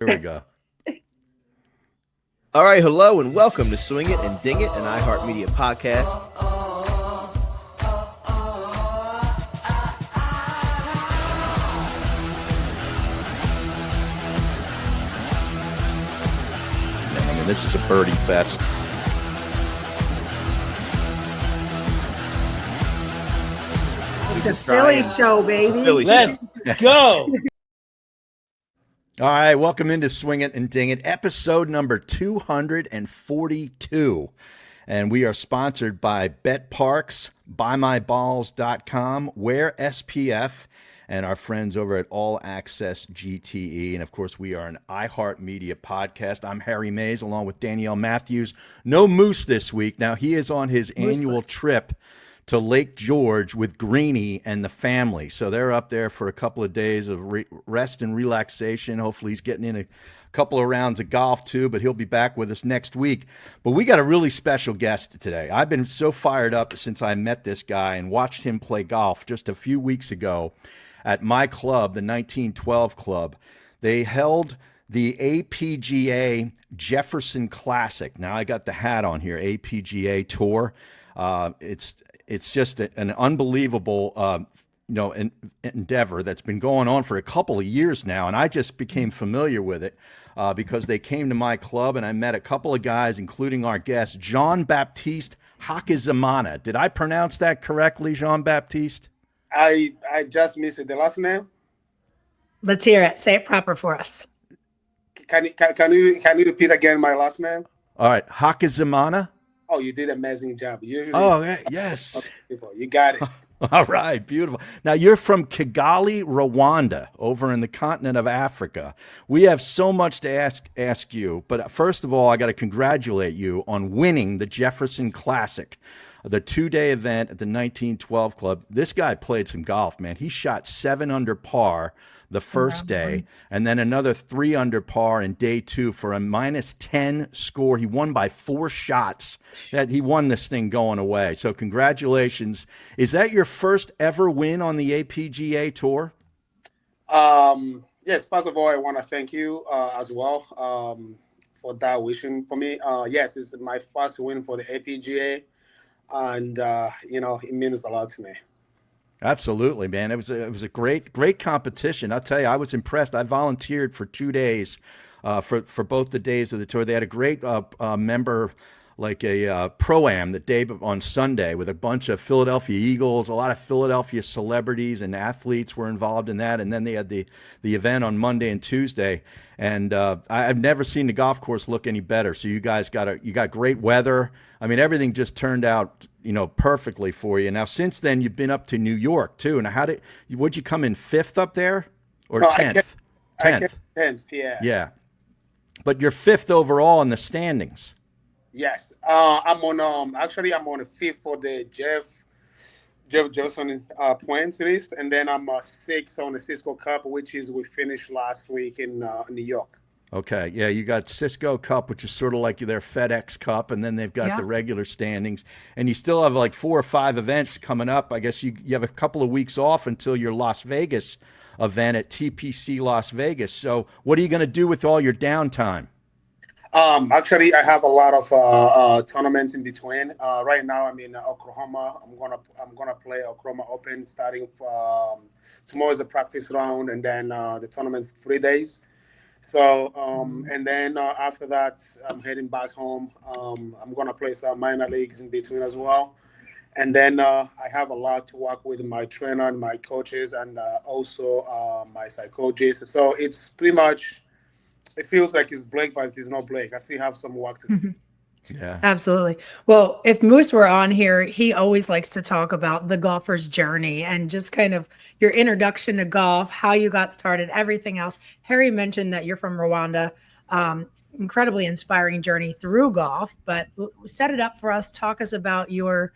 Here we go. All right, hello and welcome to Swing It and Ding It, an iHeartMedia podcast. I mean, this is a birdie fest. It's a Philly show, baby. Let's go. All right, welcome into Swing It and Ding It, episode number 242. And we are sponsored by Bet Parks, BuyMyBalls.com, Wear SPF, and our friends over at All Access GTE. And of course, we are an iHeartMedia podcast. I'm Harry Mays along with Danielle Matthews. No Moose this week. Now, he is on his annual trip to Lake George with Greenie and the family. So they're up there for a couple of days of rest and relaxation. Hopefully he's getting in a couple of rounds of golf too, but he'll be back with us next week. But we got a really special guest today. I've been so fired up since I met this guy and watched him play golf just a few weeks ago at my club, the 1912 Club. They held the APGA Jefferson Classic. Now I got the hat on here, APGA Tour. It's just an unbelievable, endeavor that's been going on for a couple of years now. And I just became familiar with it because they came to my club and I met a couple of guys, including our guest, Jean-Baptiste Hakizimana. Did I pronounce that correctly, Jean-Baptiste? I just missed it. The last name? Let's hear it. Say it proper for us. Can you repeat again my last name? All right, Hakizimana. Oh, you did an amazing job. Usually, yes. You got it. All right, beautiful. Now, you're from Kigali, Rwanda, over in the continent of Africa. We have so much to ask you, but first of all, I got to congratulate you on winning the Jefferson Classic, the two-day event at the 1912 Club. This guy played some golf, man. He shot 7 under par the first day, and then another 3 under par in day 2 for a -10 score. He won by 4 shots. He won this thing going away. So congratulations. Is that your first ever win on the APGA Tour? Yes, first of all, I want to thank you as well for that wishing for me. Yes, it's my first win for the APGA, and it means a lot to me. Absolutely, man. It was a great competition. I'll tell you, I was impressed. I volunteered for 2 days for both the days of the tour. They had a great member, like a pro-am the day on Sunday with a bunch of Philadelphia Eagles. A lot of Philadelphia celebrities and athletes were involved in that. And then they had the event on Monday and Tuesday. And I've never seen the golf course look any better. So you guys got great weather. I mean, everything just turned out, perfectly for you. Now, since then, you've been up to New York too. Now, would you come in 5th up there or 10th? 10th. 10th, yeah. Yeah. But you're 5th overall in the standings. Yes. I'm on a 5th for the Jefferson points list, and then I'm 6th on the Cisco Cup, which is we finished last week in New York. Okay, yeah, you got Cisco Cup, which is sort of like their FedEx Cup, and then they've got the regular standings, and you still have like 4 or 5 events coming up. I guess you have a couple of weeks off until your Las Vegas event at TPC Las Vegas. So what are you going to do with all your downtime? Actually, I have a lot of tournaments in between. Right now, I'm in Oklahoma. I'm gonna play Oklahoma Open starting tomorrow is the practice round, and then the tournament's 3 days. So, and then after that, I'm heading back home. I'm going to play some minor leagues in between as well. And then I have a lot to work with my trainer and my coaches and also my psychologist. So it's pretty much, it feels like it's Blake, but it's not Blake. I still have some work to do. Yeah, absolutely. Well, if Moose were on here, he always likes to talk about the golfer's journey and just kind of your introduction to golf, how you got started, everything else. Harry mentioned that you're from Rwanda. Incredibly inspiring journey through golf, but set it up for us. Talk us about your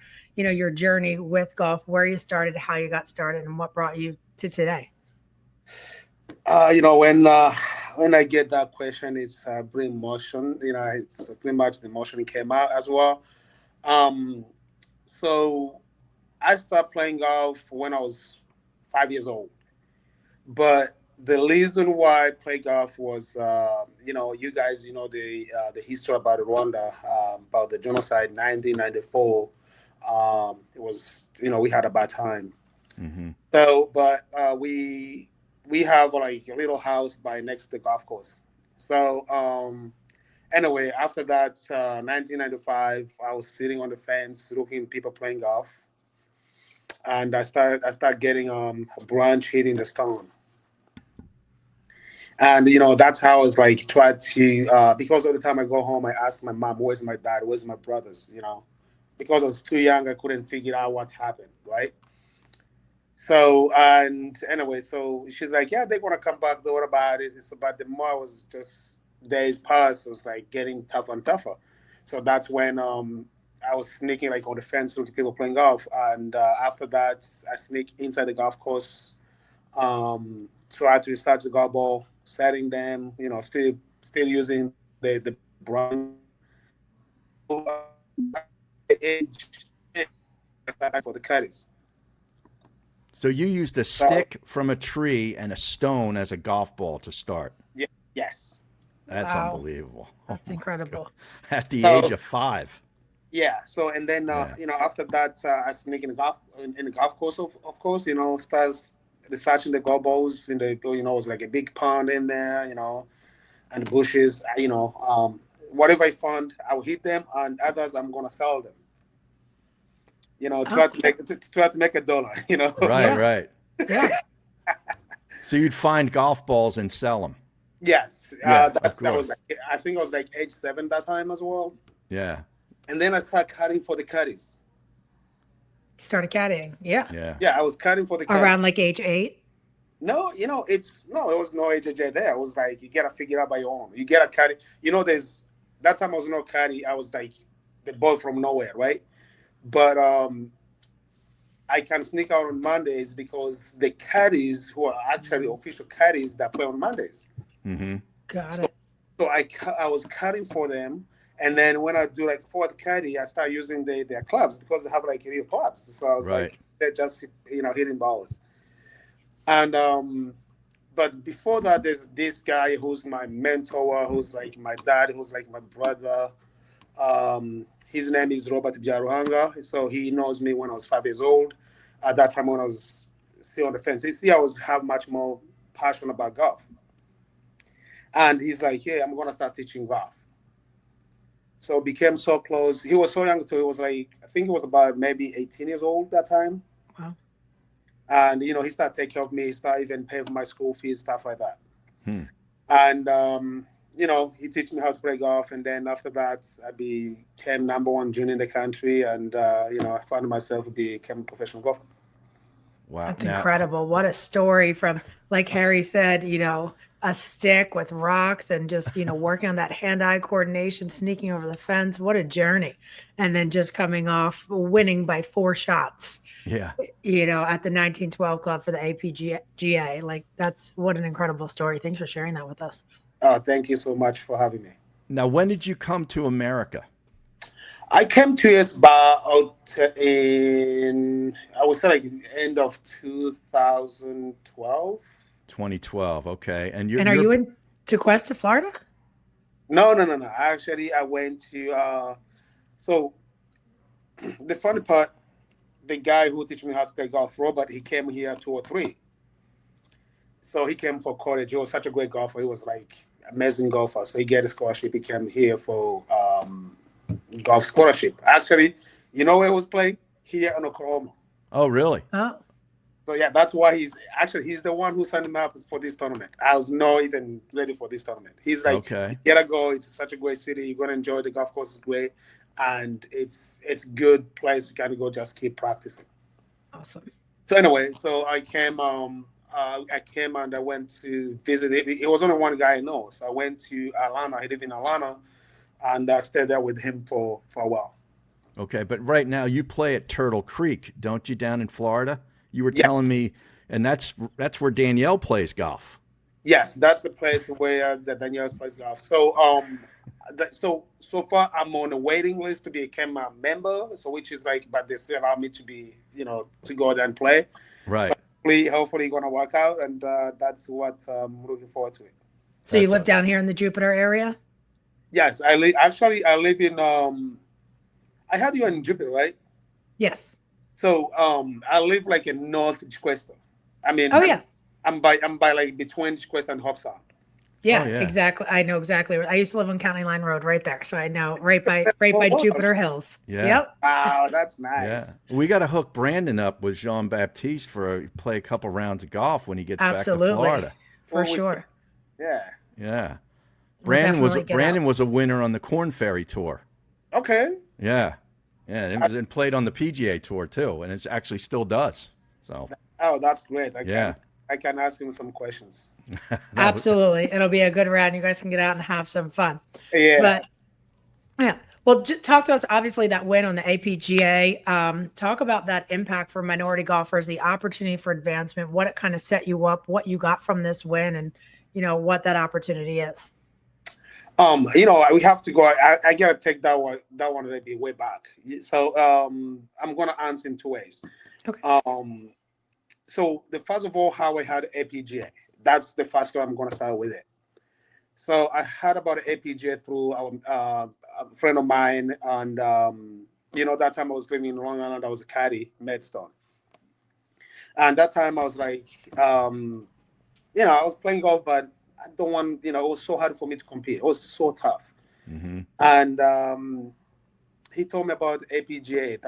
journey with golf, where you started, how you got started, and what brought you to today. When I get that question, it's bring emotion. It's pretty much the emotion came out as well. So I started playing golf when I was 5 years old, but The reason why I play golf was, you guys, the history about Rwanda, about the genocide, 1994. It was, we had a bad time. Mm-hmm. So, but we have like a little house by next to the golf course. So, anyway, after that, 1995, I was sitting on the fence looking at people playing golf, and I started getting a branch hitting the stone. And that's how I was like try to because all the time I go home I ask my mom, where's my dad, where's my brothers, because I was too young I couldn't figure out what happened, right? So and anyway, so she's like, yeah, they're gonna come back, what about it? It's about the more I was just days passed, it was like getting tougher and tougher. So that's when I was sneaking like on the fence looking at people playing golf, and after that I sneak inside the golf course, try to research the golf ball, setting them, still using the brand. So age for the caddies. So you used a So stick from a tree and a stone as a golf ball to start. yeah, yes. That's Wow, unbelievable. Oh that's my God. incredible. At the age So of 5. yeah, so and then Yeah. after that I sneak in the golf course, of course, starts researching the golf balls in the it was like a big pond in there, and the bushes, whatever I found, I will hit them, and others I'm gonna sell them. Oh, Try to make a dollar. Right, yeah, right. yeah. So you'd find golf balls and sell them. Yes, Yeah, of that was course. like, I think I was like age 7 that time as well, Yeah, and then I started cutting for the caddies. Started caddying. Yeah. yeah. Yeah, I was cutting for the caddies. Around like age 8. No, it's no, it was no AJJ there. It was like you gotta figure it out by your own. You gotta caddy. There's that time I was no caddy. I was like the boy from nowhere, right? But I can sneak out on Mondays because the caddies who are actually official caddies that play on Mondays. Mm-hmm. Got So, it. I was cutting for them, and then when I do like fourth caddy, I start using their clubs because they have like real clubs. So I was Right. like, they're just hitting balls. And but before that, there's this guy who's my mentor, who's like my dad, who's like my brother. His name is Robert Byaruhanga. So he knows me when I was 5 years old. At that time, when I was still on the fence, you see, I was have much more passion about golf. And he's like, "Yeah, I'm gonna start teaching golf." So became so close. He was so young too. He was like, I think he was about maybe 18 years old that time. Wow. And he started taking care of me. He started even paying for my school fees, stuff like that. Hmm. And he teach me how to play golf. And then after that, I became number one junior in the country, and I found myself became a professional golfer. Wow. That's Now, incredible. What a story from, like Harry said, a stick with rocks and just, working on that hand-eye coordination, sneaking over the fence. What a journey. And then just coming off winning by 4 shots, yeah. at the 1912 Club for the APGA. Like, that's what an incredible story. Thanks for sharing that with us. Thank you so much for having me. Now, when did you come to America? I came to US about I would say like the end of 2012. 2012. Okay. And And are you in Tequesta, Florida? No. Actually, I went to so the funny part, the guy who teach me how to play golf, Robert, he came here 2 or 3. So he came for college. He was such a great golfer. He was like amazing golfer. So he get a scholarship. He came here for golf scholarship. Actually, you know where he was playing? Here in Oklahoma. Oh, really? Oh, So yeah, that's why he's the one who signed me up for this tournament. I was not even ready for this tournament. He's like, Okay. you gotta go. It's such a great city. You're gonna enjoy the golf course is great, and it's good place. You gotta go. Just keep practicing. awesome. So anyway, so I came. I came and I went to visit. It was only one guy I know. So I went to Atlanta. He lived in Atlanta, and I stayed there with him for a while. Okay. But right now you play at Turtle Creek, don't you, down in Florida? You were Yeah. telling me, and that's where Danielle plays golf. Yes, that's the place where the Danielle plays golf. So so far I'm on the waiting list to become a member. So which is like, but they still allow me to be to go there and play. Right. So hopefully gonna work out, and that's what I'm looking forward to it. So you That's live down here in the Jupiter area? Yes, I live. Actually, I live in. I had you in Jupiter, right? Yes. So I live like in North Chiquesta. I mean, Oh yeah. I'm by like between Chiquesta and Hobson. Yeah, yeah. exactly. I know exactly where I used to live on County Line Road right there. So I know right by Oh, Jupiter Hills. Yeah. Yep. wow, that's Yeah, nice. we got to hook Brandon up with Jean Baptiste play a couple rounds of golf when he gets back to Absolutely. Florida. For Well, sure. Yeah. Yeah, We'll definitely get Brandon out. was a winner on the Corn Ferry Tour. Okay. Yeah, yeah, and played on the PGA Tour too, and it actually still does. So Oh, that's great. yeah, I can ask him some questions. that was, Absolutely. It'll be a good round. You guys can get out and have some fun. Yeah. But yeah. Well, talk to us. Obviously, that win on the APGA. Talk about that impact for minority golfers, the opportunity for advancement, what it kind of set you up, what you got from this win, and what that opportunity is. We have to go. I gotta take that one a little bit way back. So I'm gonna answer in two ways. Okay. So the first of all, how I had APGA. That's the first one I'm gonna start with it. So I heard about APGA through a friend of mine, and that time I was living in Long Island. I was a caddy, Medstone, and that time I was like, I was playing golf, but I don't want, it was so hard for me to compete. It was so tough, and he told me about APGA.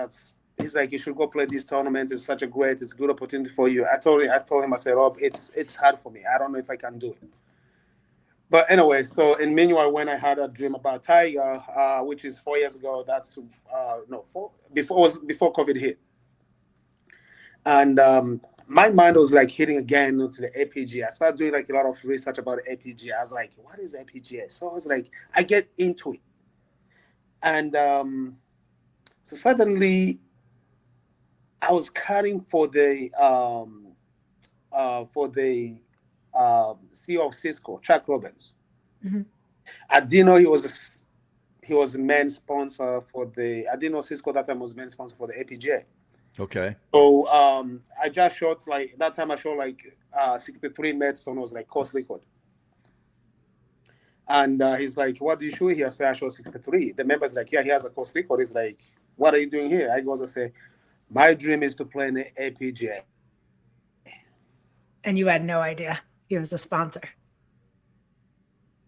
He's like, you should go play this tournament. It's such it's a good opportunity for you. I told him, I said, Rob, it's hard for me. I don't know if I can do it. But anyway, so in meanwhile, when I had a dream about Tiger, which is 4 years ago, before COVID hit, and my mind was like hitting again into the APGA. I started doing like a lot of research about the APGA. I was like, what is APGA? So I was like, I get into it, and so suddenly I was cutting for the CEO of Cisco, Chuck Robbins. Mm-hmm. I didn't know he was a main sponsor for the. I didn't know Cisco that time was main sponsor for the APGA. okay. So I just shot like that time. I shot like 63 Medstone was like course record. And he's like, "What do you shoot here?" I say, "I shot 63." The member's like, "Yeah, he has a course record." He's like, "What are you doing here?" I say, "My dream is to play in the APGA." And you had no idea he was a sponsor.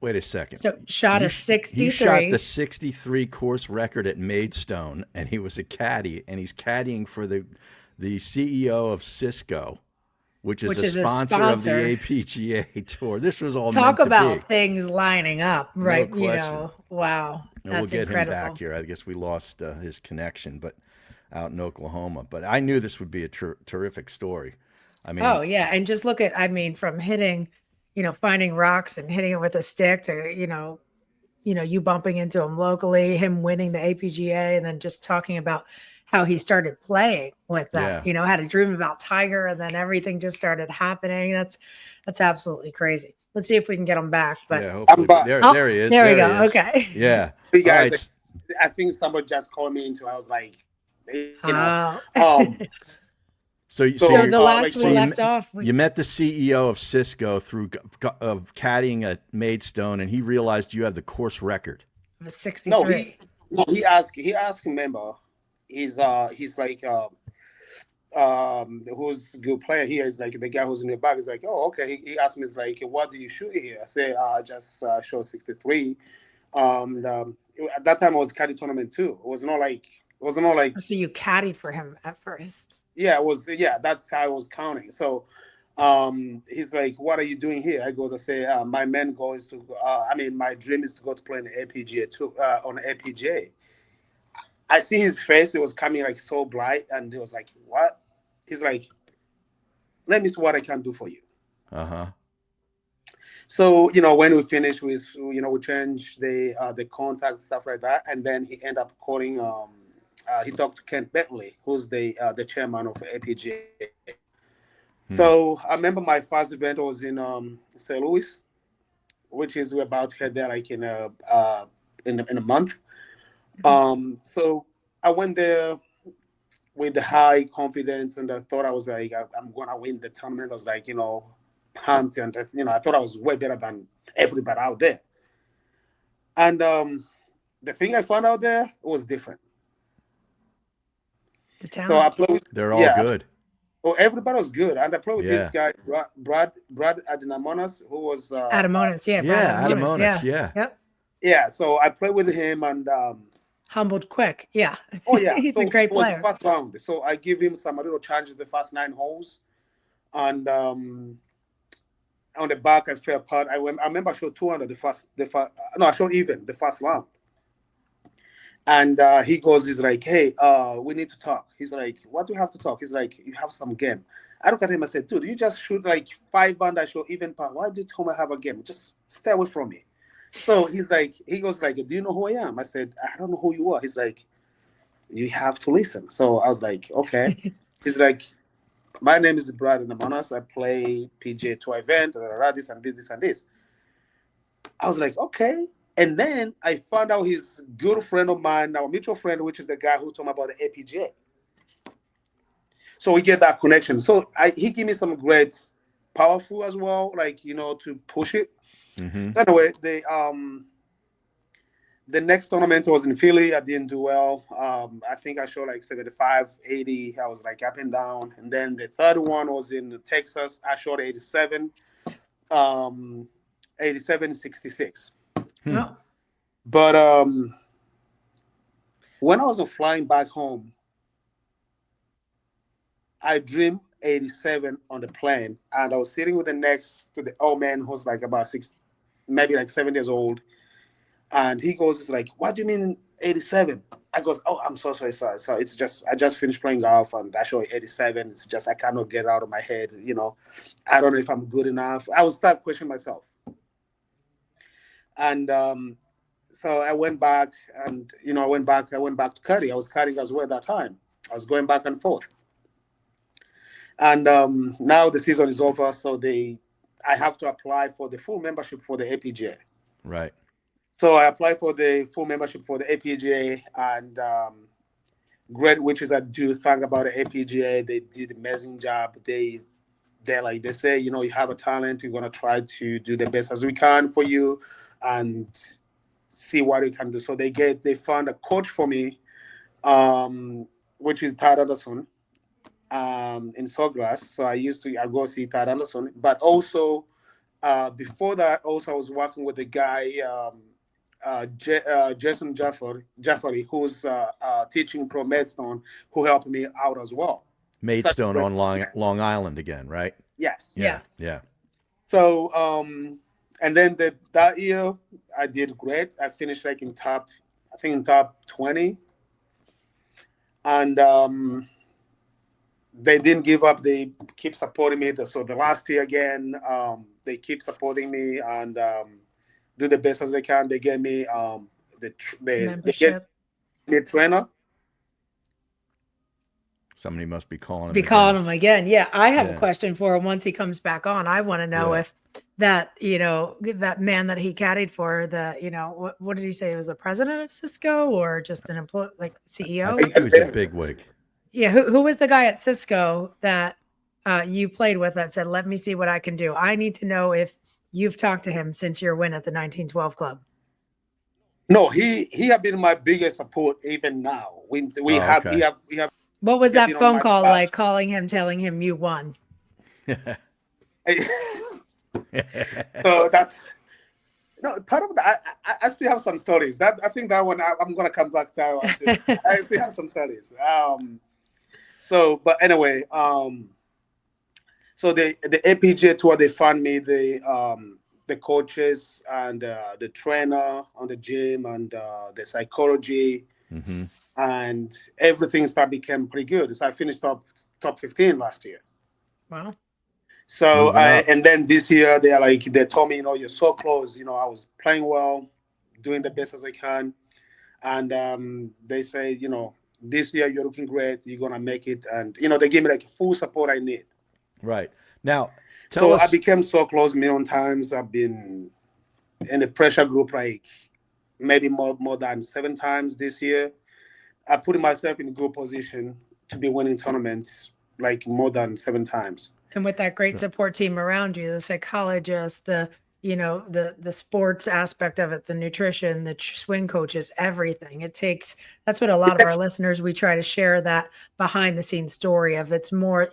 Wait a second. So shot a 63. He shot the 63 course record at Maidstone, and he was a caddy, and he's caddying for the CEO of Cisco, which is a sponsor of the APGA Tour. This was all talk meant about to be. Things lining up, right? No Wow. And That's we'll get incredible. him back here. I guess we lost his connection, but out in Oklahoma. But I knew this would be a terrific story. I mean, oh yeah, and just look at, from hitting, finding rocks and hitting it with a stick to, you bumping into him locally, him winning the APGA, and then just talking about how he started playing with that. Yeah. Had a dream about Tiger, and then everything just started happening. That's absolutely crazy. Let's see if we can get him back. But yeah, hopefully. There he is. There we go. He is. Okay. Yeah. Hey guys, All right. I think somebody just called me into. I was like, So the last we left off, you met the CEO of Cisco through caddying at Maidstone, and he realized you had the course record. It was 63. He asked a member. He's like who's a good player here is like the guy who's in the back is like, oh okay. He asked me, is like, what do you shoot here? I said, I just shot 63. At that time it was a caddy tournament too. It was not like so you caddied for him at first. Yeah, it was. Yeah, that's how I was counting. So, he's like, "What are you doing here?" I say, "My main goal is to. My dream is to go to play in the APGA too. On the APGA." I see his face; it was coming like so bright, and he was like, "What?" He's like, "Let me see what I can do for you." So when we finished with, we changed the contact stuff like that, and then he ended up calling. He talked to Kent Bentley, who's the chairman of APGA. So I remember my first event was in St. Louis, which is we're about to head there like in a month. So I went there. with the high confidence, and I thought I was like, I'm gonna win the tournament. I was like, pumped, and I thought I was way better than everybody out there. And the thing I found out there was different. The So I talent. played with, They're all yeah. good. Oh, everybody was good, and I played with this Yeah. guy, Brad Adinamonas, who was Adamonis, yeah, Brad Yeah, Adamonis, Adamonis. yeah. Yeah. Yep. yeah. So I played with him, and Humbled quick. Yeah. oh yeah, He's a so it great was the player. first round. So I give him some little challenges the first 9 holes, and on the back I fell apart. I remember I shot 200 no, I shot even the first round. And he's like, hey, we need to talk. He's like, what do we have to talk? He's like, you have some game. I look at him and said, dude, you just shoot like 5 under, I shot even par. Why do you tell me I have a game? Just stay away from me. So he goes like, do you know who I am? I said, I don't know who you are. He's like, you have to listen. So I was like, okay. He's like, my name is Brad Namanas. I play PGA Tour event, this and this, this and this. I was like, okay. And then I found out he's a good friend of mine, our mutual friend, which is the guy who told me about the APGA. So we get that connection. So he gave me some great powerful as well, like, to push it. Mm-hmm. So anyway, the next tournament was in Philly. I didn't do well. I think I shot like 75, 80. I was like up and down. And then the third one was in Texas. I shot 87, 87, 66. Oh. But when I was flying back home, I dreamed 87 on the plane, and I was sitting with the old man who's like about 6, maybe like 7 years old, and he goes, "It's like, what do you mean 87?" I goes, "Oh, I'm so sorry, sir. So it's just I just finished playing golf, and I show 87. It's just I cannot get it out of my head. I don't know if I'm good enough." I would start questioning myself, and so I went back, and I went back to Cuddy. I was cutting as well at that time. I was going back and forth. And now the season is over, so I have to apply for the full membership for the APGA. Right. So I applied for the full membership for the APGA, and great witches I do think about the APGA. They did an amazing job. They say, you have a talent. We're gonna try to do the best as we can for you, and see what we can do. So they found a coach for me, which is Pat Anderson. In Sawgrass, so I go see Pat Anderson. But also, before that, also I was working with a guy, Jason Jeffery, who's teaching Pro Maidstone, who helped me out as well. Maidstone on Long Island again, right? Yes. Yeah. Yeah. So, and then that year I did great. I finished like in top 20, and they didn't give up. They keep supporting me. So the last year again, they keep supporting me and do the best as they can. They gave me they get me a trainer. Somebody must be calling him. Be calling him again. Yeah, I have a question for him once he comes back on. I want to know if that that man that he caddied for, what did he say? It was the president of Cisco or just an employee, like CEO? I think he was a bigwig. Yeah, who was the guy at Cisco that you played with that said, "Let me see what I can do"? I need to know if you've talked to him since your win at the 1912 Club. No, he have been my biggest support even now. We have. What was that phone call like? Calling him, telling him you won. So that's part of that. I still have some stories. I think that one I'm gonna come back to. I still have some stories. So, but anyway, so the APGA tour, they found me the coaches and the trainer on the gym and the psychology, and everything became pretty good. So I finished top 15 last year. Wow. So and then this year they told me, you're so close. I was playing well, doing the best as I can, and they say, this year you're looking great. You're gonna make it, and they gave me like full support I need. Right now, I became so close a million times. I've been in the pressure group like maybe more than 7 times this year. I put myself in a good position to be winning tournaments like more than 7 times. And with that great support team around you, the psychologists, the the sports aspect of it, the nutrition, the swing coaches, everything. That's what a lot of our listeners, we try to share that behind the scenes story of. It's more,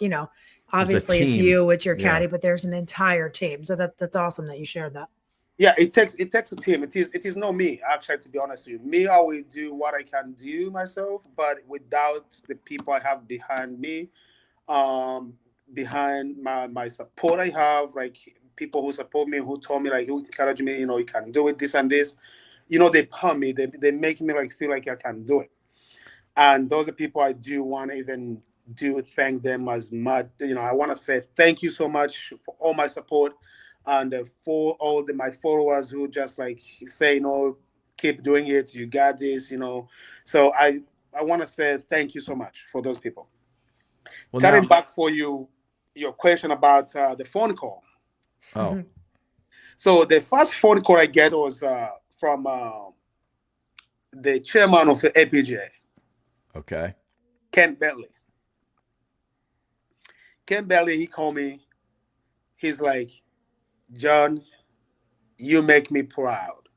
obviously it's you, it's your caddy, but there's an entire team. So that's awesome that you shared that. Yeah, it takes a team. It is not me, actually, to be honest with you. Me, I will do what I can do myself, but without the people I have behind me, behind my support I have, like people who support me, who told me, like, who encourage me, you can do it, this and this. They pump me, they make me like feel like I can do it. And those are people I do want to even thank them as much. I want to say thank you so much for all my support. And for all my followers who just like say, keep doing it, you got this, So I want to say thank you so much for those people. Well, coming back for your question about the phone call. Oh. So the first phone call I get was from the chairman of the APGA. Okay. Ken Bentley. Ken Bentley, he called me. He's like, John, you make me proud.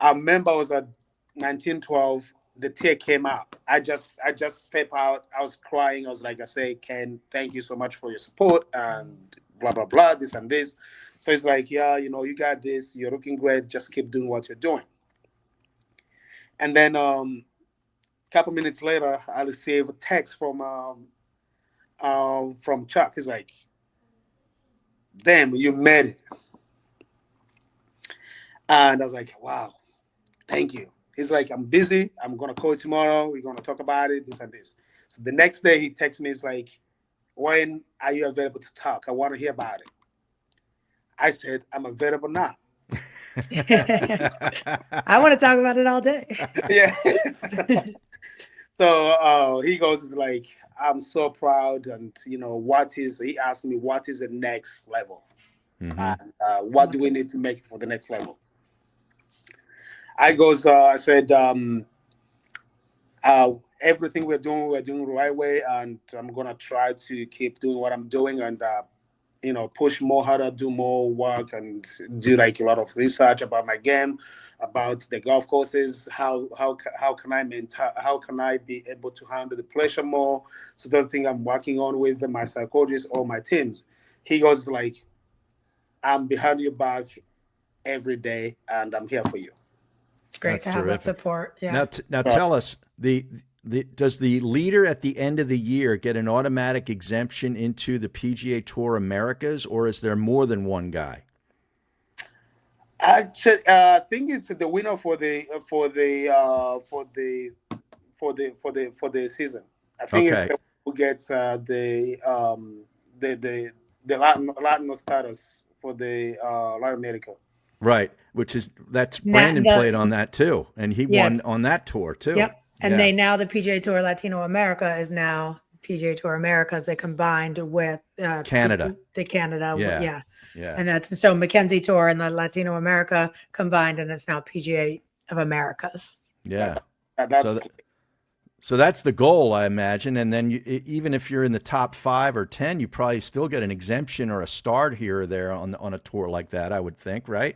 I remember I was at 1912. The tear came out. I just stepped out. I was crying. I was like, I say, Ken, thank you so much for your support and blah, blah, blah, this and this. So it's like, yeah, you got this. You're looking great. Just keep doing what you're doing. And then a couple minutes later, I received a text from Chuck. He's like, damn, you made it. And I was like, wow, thank you. He's like, I'm busy. I'm going to call you tomorrow. We're going to talk about it, this and this. So the next day he texts me. He's like, when are you available to talk? I want to hear about it. I said, I'm available now. I want to talk about it all day. Yeah. So he goes, like, I'm so proud. And, he asked me, what is the next level? Mm-hmm. And what do we need to make for the next level? I said, everything we're doing the right way. And I'm going to try to keep doing what I'm doing and, push more harder, do more work and do like a lot of research about my game, about the golf courses, how can I be able to handle the pressure more? So the thing I'm working on with my psychologist or my teams. He goes like, I'm behind your back every day and I'm here for you. It's great to have that support. Yeah. Now tell us, does the leader at the end of the year get an automatic exemption into the PGA Tour Americas, or is there more than one guy? Actually, I think it's the winner for the season. I think it's the who gets the Latino status for the Latin America. Right, that's Brandon played on that too, and he won on that tour too. Yep, and the PGA Tour Latino America is now PGA Tour Americas. They combined with Canada. The Canada, yeah. And that's so Mackenzie Tour and the Latino America combined, and it's now PGA of Americas. Yeah, so that's the goal, I imagine. And then even if you're in the top 5 or 10, you probably still get an exemption or a start here or there on a tour like that, I would think, right?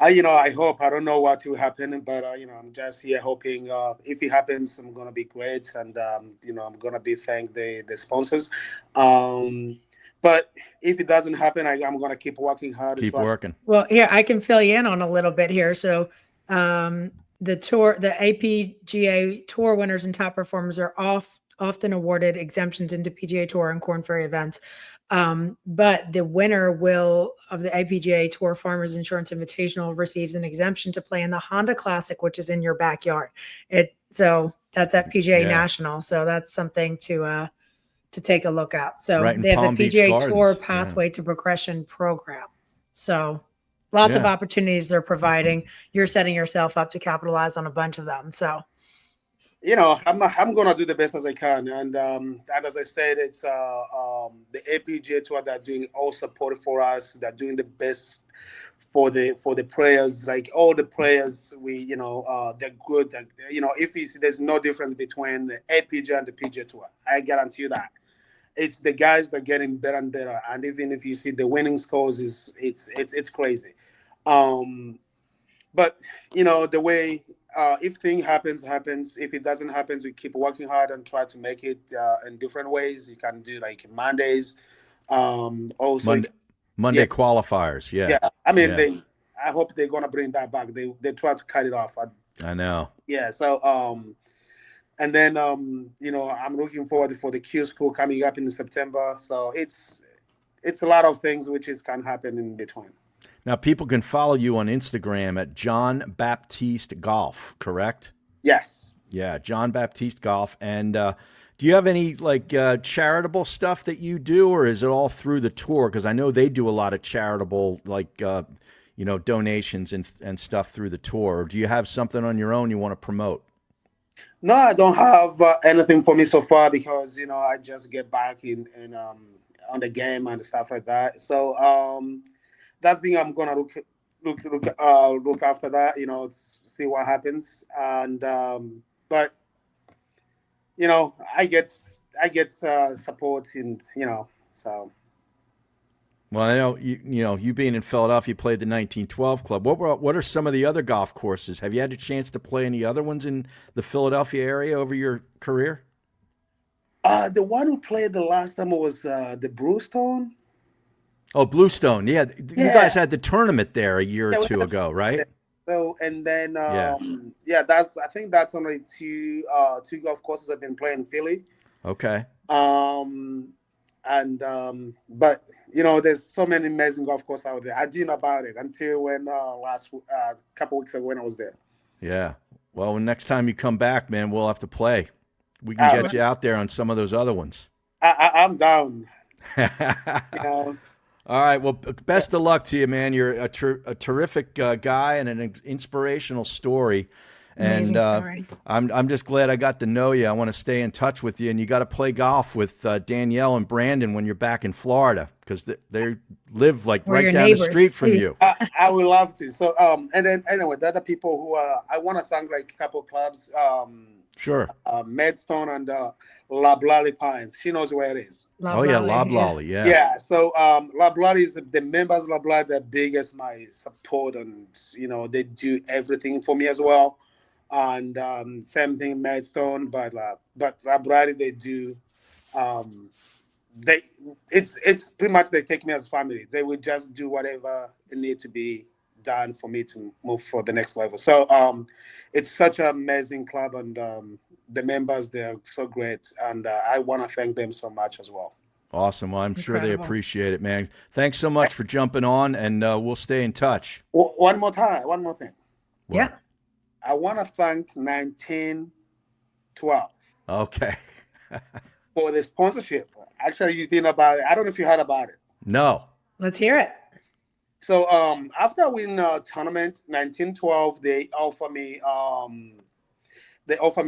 I hope. I don't know what will happen, but I'm just here hoping. If it happens, I'm gonna be great, and I'm gonna be thank the sponsors. But if it doesn't happen, I'm gonna keep working hard. Keep working. Well, here I can fill you in on a little bit here. So, the APGA Tour winners and top performers are often awarded exemptions into PGA Tour and Korn Ferry events. But the winner of the APGA Tour Farmers Insurance Invitational receives an exemption to play in the Honda Classic, which is in your backyard. So that's at PGA National. So that's something to take a look at. So they have Palm the Beach PGA Gardens. Tour Pathway to Progression program. So lots of opportunities they're providing. You're setting yourself up to capitalize on a bunch of them. So. I'm gonna do the best as I can, and as I said, it's the APGA Tour that are doing all support for us. They're doing the best for the players, like all the players, they're good. If you see, there's no difference between the APG and the PGA Tour. I guarantee you that. It's the guys that are getting better and better, and even if you see the winning scores, it's crazy. But the way, if thing happens. If it doesn't happen, we keep working hard and try to make it in different ways. You can do like Mondays. Also, Monday qualifiers. Yeah. yeah. I mean, Yeah. I hope they're gonna bring that back. They try to cut it off. I know. Yeah. So and then I'm looking forward for the Q School coming up in September. So it's a lot of things which can happen in between. Now, people can follow you on Instagram at John Baptiste Golf, correct? Yes. Yeah, John Baptiste Golf. And do you have any charitable stuff that you do, or is it all through the tour? Because I know they do a lot of charitable, donations and stuff through the tour. Or do you have something on your own you want to promote? No, I don't have anything for me so far because I just get back in on the game and stuff like that. So that thing I'm gonna look after that. See what happens. And but I get support so. Well, I know you being in Philadelphia, you played the 1912 Club. What are some of the other golf courses? Have you had a chance to play any other ones in the Philadelphia area over your career? The one who played the last time was the Bluestone. Oh, Bluestone. Yeah. You guys had the tournament there a year or two ago, right? So, and then I think that's only two golf courses I've been playing in Philly. Okay. But there's so many amazing golf courses out there. I didn't know about it until when last couple weeks ago when I was there. Yeah. Well, next time you come back, man, we'll have to play. We can get you out there on some of those other ones. I'm down. All right. Well, best of luck to you, man. You're a terrific guy and an inspirational story. Amazing story. I'm just glad I got to know you. I want to stay in touch with you, and you got to play golf with Danielle and Brandon when you're back in Florida because they live right down the street from you. I would love to. So and then anyway, the other people who I want to thank a couple clubs. Sure. Maidstone and Loblolly Pines. She knows where it is. Loblolly. Yeah. Yeah. So Loblolly is the members of Loblolly, the biggest my support, and they do everything for me as well. And same thing Maidstone, but Loblolly they do. It's pretty much they take me as family. They will just do whatever it need to be done for me to move for the next level. So it's such an amazing club, and the members, they're so great, and I want to thank them so much as well. Awesome. Well, I'm sure they appreciate it, man. Thanks so much for jumping on, and we'll stay in touch. One more thing. Yeah. I want to thank 1912. Okay. For the sponsorship. Actually, you didn't know about it. I don't know if you heard about it. No. Let's hear it. So after winning a tournament, 1912, they offer me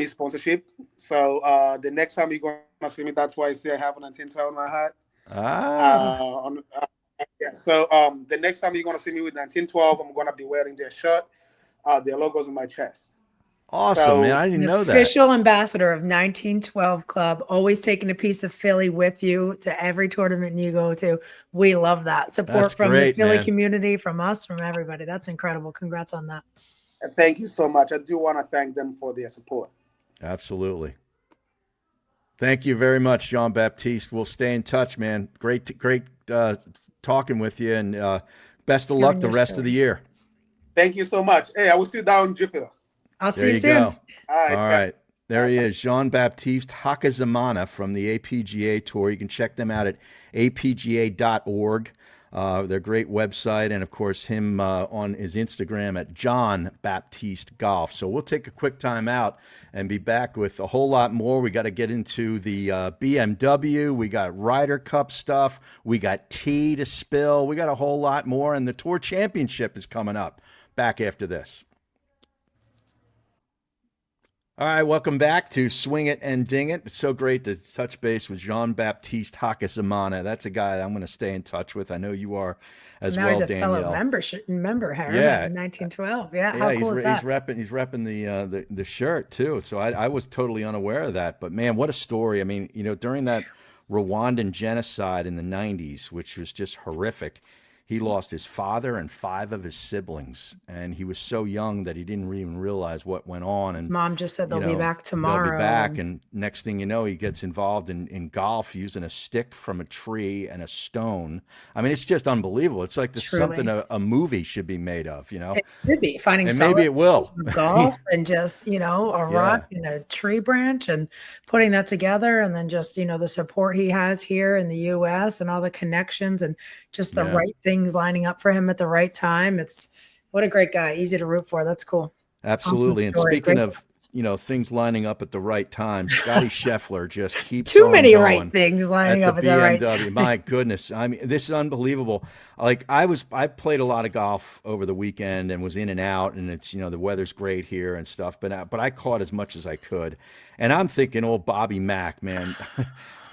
sponsorship. So the next time you're gonna see me, that's why I say I have a 1912 in my hat. So the next time you're gonna see me with 1912, I'm gonna be wearing their shirt, their logos on my chest. Awesome, man. I didn't know that. Official ambassador of 1912 Club, always taking a piece of Philly with you to every tournament you go to. We love that. Support from the Philly community, from us, from everybody. That's incredible. Congrats on that. Thank you so much. I do want to thank them for their support. Absolutely. Thank you very much, John Baptiste. We'll stay in touch, man. Great talking with you, and best of luck the rest of the year. Thank you so much. Hey, I will see you down in Jupiter. I'll see you soon. Go. All right. There he is, Jean Baptiste Hakizimana from the APGA Tour. You can check them out at apga.org. Their great website, and of course him on his Instagram at John Baptiste Golf. So we'll take a quick time out and be back with a whole lot more. We got to get into the BMW. We got Ryder Cup stuff. We got tea to spill. We got a whole lot more, and the Tour Championship is coming up. Back after this. All right, welcome back to Swing It and Ding It. It's so great to touch base with Jean-Baptiste Hakasamana. That's a guy I'm going to stay in touch with. I know you are as Now he's well, a fellow Danielle. member, Harry, Yeah, in 1912. Yeah, yeah, how cool is that? he's repping the shirt too. So I was totally unaware of that. But man, what a story! I mean, during that Rwandan genocide in the '90s, which was just horrific, he lost his father and five of his siblings, and he was so young that he didn't even realize what went on. And Mom just said they'll be back they'll be tomorrow. back. And next thing you know, he gets involved in golf using a stick from a tree and a stone. I mean, it's just unbelievable. It's like there's something Truly. a movie should be made of, It should be finding and maybe solace it will. in golf and just, a rock Yeah, and a tree branch and putting that together. And then just, the support he has here in the US and all the connections and just the yeah. right things lining up for him at the right time. What a great guy. Easy to root for. That's cool. Awesome Absolutely. And story. speaking Great of, guest. things lining up at the right time, Scottie Scheffler just keeps Too on many right going things lining at the up at the right BMW. time. My goodness. I mean, this is unbelievable. Like I played a lot of golf over the weekend and was in and out, and it's, the weather's great here and stuff, but I caught as much as I could. And I'm thinking, old Bobby Mack, man,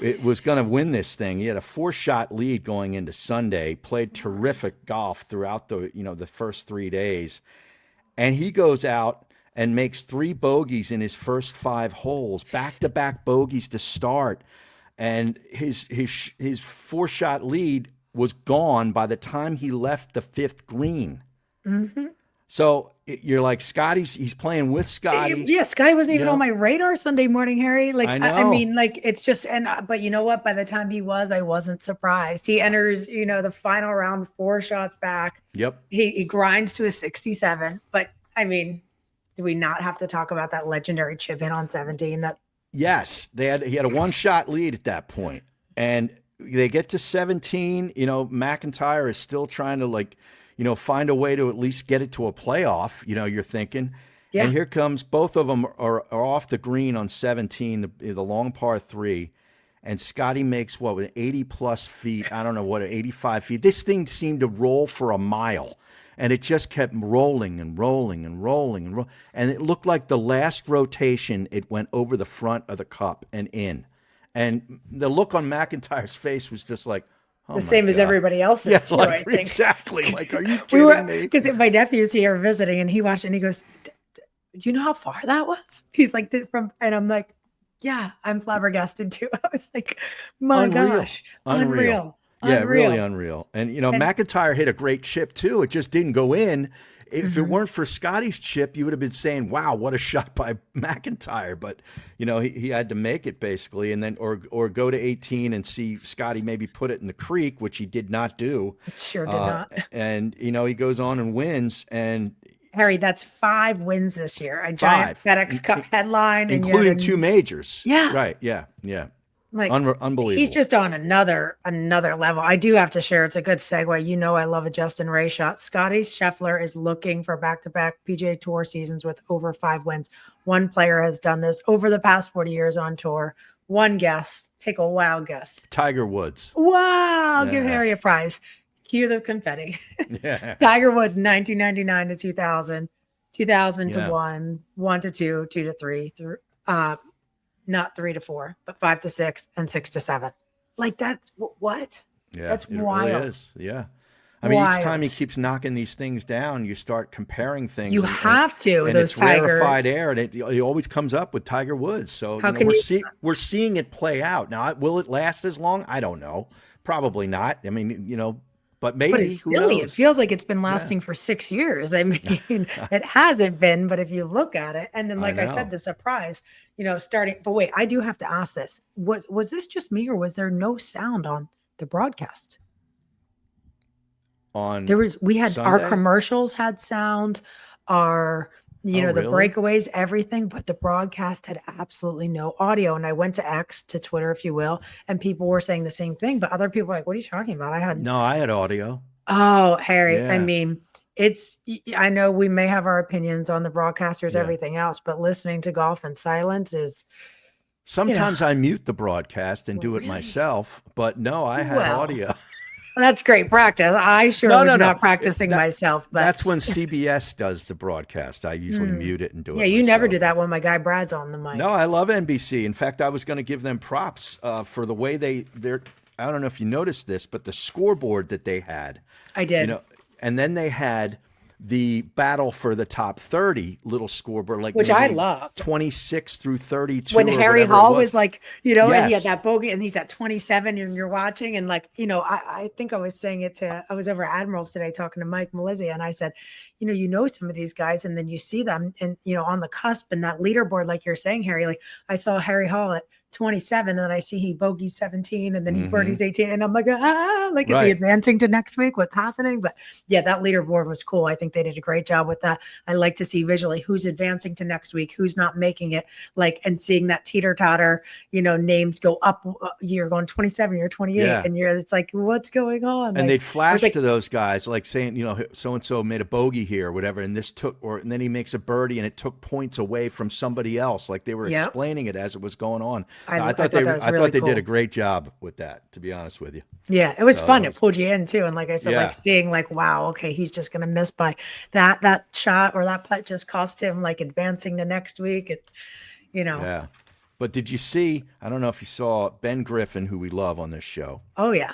it was going to win this thing. He had a 4-shot lead going into Sunday, played terrific golf throughout the first 3 days. And he goes out and makes 3 bogeys in his first 5 holes, back-to-back bogeys to start, and his 4-shot lead was gone by the time he left the fifth green. hmm So you're like, he's playing with Scotty, Yeah, Scotty wasn't you even on know. my radar Sunday morning, Harry. Like, I I know. mean, like it's just, but you know what? By the time he was, I wasn't surprised. He enters, the final round 4 shots back. Yep. He grinds to a 67. But I mean, do we not have to talk about that legendary chip in on 17? That Yes, he had a 1-shot lead at that point, and they get to 17. McIntyre is still trying to find a way to at least get it to a playoff. You're thinking, and yeah, here comes both of them are off the green on 17, the long par three, and Scotty makes what with 80 plus feet. I don't know what 85 feet. This thing seemed to roll for a mile. And it just kept rolling and rolling and rolling and rolling. And it looked like the last rotation, it went over the front of the cup and in. And the look on McIntyre's face was just like, oh the my same as God. everybody else's Yeah, too, like I think. exactly. Like, are you We were kidding me? because my nephew's here visiting, and he watched it, and he goes, "Do you know how far that was?" He's like, "From," and I'm like, "Yeah, I'm flabbergasted too." I was like, "My Unreal. gosh, Unreal. unreal, Yeah, really unreal." unreal. And And McIntyre hit a great chip too. It just didn't go in. If it mhm. weren't for Scotty's chip, you would have been saying, "Wow, what a shot by McIntyre!" But he had to make it basically, and then or go to 18 and see Scotty maybe put it in the creek, which he did not do. It sure did not. And he goes on and wins, and Harry, that's 5 wins this year. A giant 5, FedEx Cup headline, and yet, including 2 majors. yeah, Right? Yeah, yeah. like Unbelievable. he's just on another level. I do have to share. It's a good segue. I love a Justin Ray shot. Scottie Scheffler is looking for back-to-back PGA Tour seasons with over 5 wins. One player has done this over the past 40 years on tour. One guess. Take a wild guess. Tiger Woods. Wow! Give Yeah. Harry a prize. Cue the confetti. Yeah. Tiger Woods, 1999 to 2000, 2000 Yeah. to 1, 1 to 2, 2 to 3, not 3 to 4, but 5 to 6, and 6 to 7. Like that's what? Yeah, That's it wild. really is. Yeah. I mean, each time he Wild. keeps knocking these things down, you start comparing things, You have to, and those it's rarefied Tigers. air, and it always comes up with Tiger Woods. So How can you? we're seeing it play out now. Will it last as long? I don't know. Probably not. I mean, but But maybe. it's Who silly. It knows? feels like it's been Yeah, lasting for 6 years. I mean, it hasn't been, but if you look at it, and then, I like I said, know. the surprise, starting. But wait, I do have to ask this: was this just me, or was there no sound on the broadcast? On We had our Sunday? commercials had sound, our, Oh, the really? breakaways, everything, but the broadcast had absolutely no audio. And I went to X, to Twitter, if you will, and people were saying the same thing, but other people were like, "What are you talking about?" I had, No, I had audio. oh, Harry, I Yeah, mean, I know we may have our opinions on the broadcasters, yeah. everything else, but listening to golf in silence is, you know, Sometimes I mute the broadcast and do it really myself, but no, I had well. audio. That's great practice. I sure No, was no, no. not practicing myself, but That's when CBS does the broadcast. I usually mute it and do yeah, it you never do myself. that when my guy Brad's on the No, mic. I love NBC. In fact, I was going to give them props for the way they're. I don't know if you noticed this, but the scoreboard that they had, I you did, know, and then they had the battle for the top 30 little scoreboard, like which I maybe loved. 26 through 32 When or Harry whatever it Hall was. was like, and he had Yes. that bogey and he's at 27 and you're watching and like, I think I was saying it I was over at Admirals today talking to Mike Melizia and I said, some of these guys and then you see them and, on the cusp and that leaderboard, like you're saying, Harry, like I saw Harry Hall at 27 and then I see he bogeys 17 and then he birdies 18 and I'm like, like, is he Right. advancing to next week? What's happening? But yeah, that leaderboard was cool. I think they did a great job with that. I like to see visually who's advancing to next week, who's not making it, like, and seeing that teeter totter, names go up. You're going 27, you're 28, Yeah. and it's like, what's going on? And Like, they'd flash like, to those guys, like saying, so and so made a bogey here, or whatever, and and then he makes a birdie, and it took points away from somebody else. Like they were Yep. explaining it as it was going on. I thought thought that was really they did a cool. great job with that. To be honest with you, Yeah, it was So fun. that It was- pulled you in too. And like I said, Yeah. like seeing like, wow, okay, he's just gonna miss by that shot or that putt just cost him like advancing to next week. yeah. But did you see? I don't know if you saw Ben Griffin, who we love on this show, Oh yeah.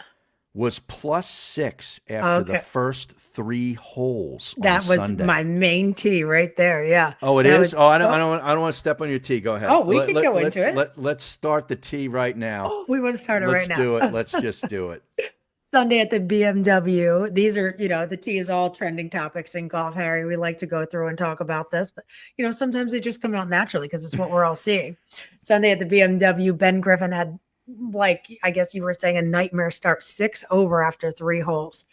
was +6 after the Okay. first 3 holes on That was Sunday. my main tee right there. Yeah. Oh, it That is. was- Oh, I don't want to step on your tee. Go ahead. Oh, we can go into it. Let's start the tee right now. Oh, we want to start it Let's right now. do it. Let's just do it. Sunday at the BMW. These are, the tee is all trending topics in golf, Harry. We like to go through and talk about this, but sometimes they just come out naturally because it's what we're all seeing. Sunday at the BMW, Ben Griffin had, like, I guess you were saying, a nightmare start, 6 over after 3 holes.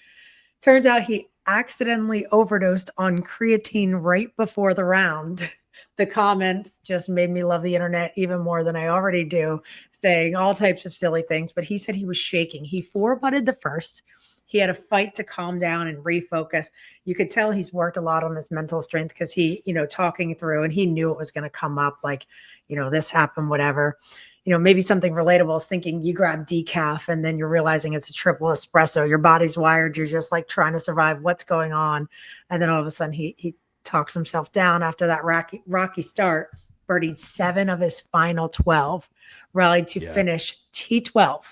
Turns out he accidentally overdosed on creatine right before the round. The comment just made me love the internet even more than I already do, saying all types of silly things. But he said he was shaking. He 4-putted the first. He had a fight to calm down and refocus. You could tell he's worked a lot on his mental strength because he, talking through and he knew it was going to come up like, this happened, whatever. Maybe something relatable is thinking you grab decaf and then you're realizing it's a triple espresso. Your body's wired. You're just like trying to survive what's going on. And then all of a sudden he talks himself down after that rocky start, birdied 7 of his final 12, rallied to finish T12.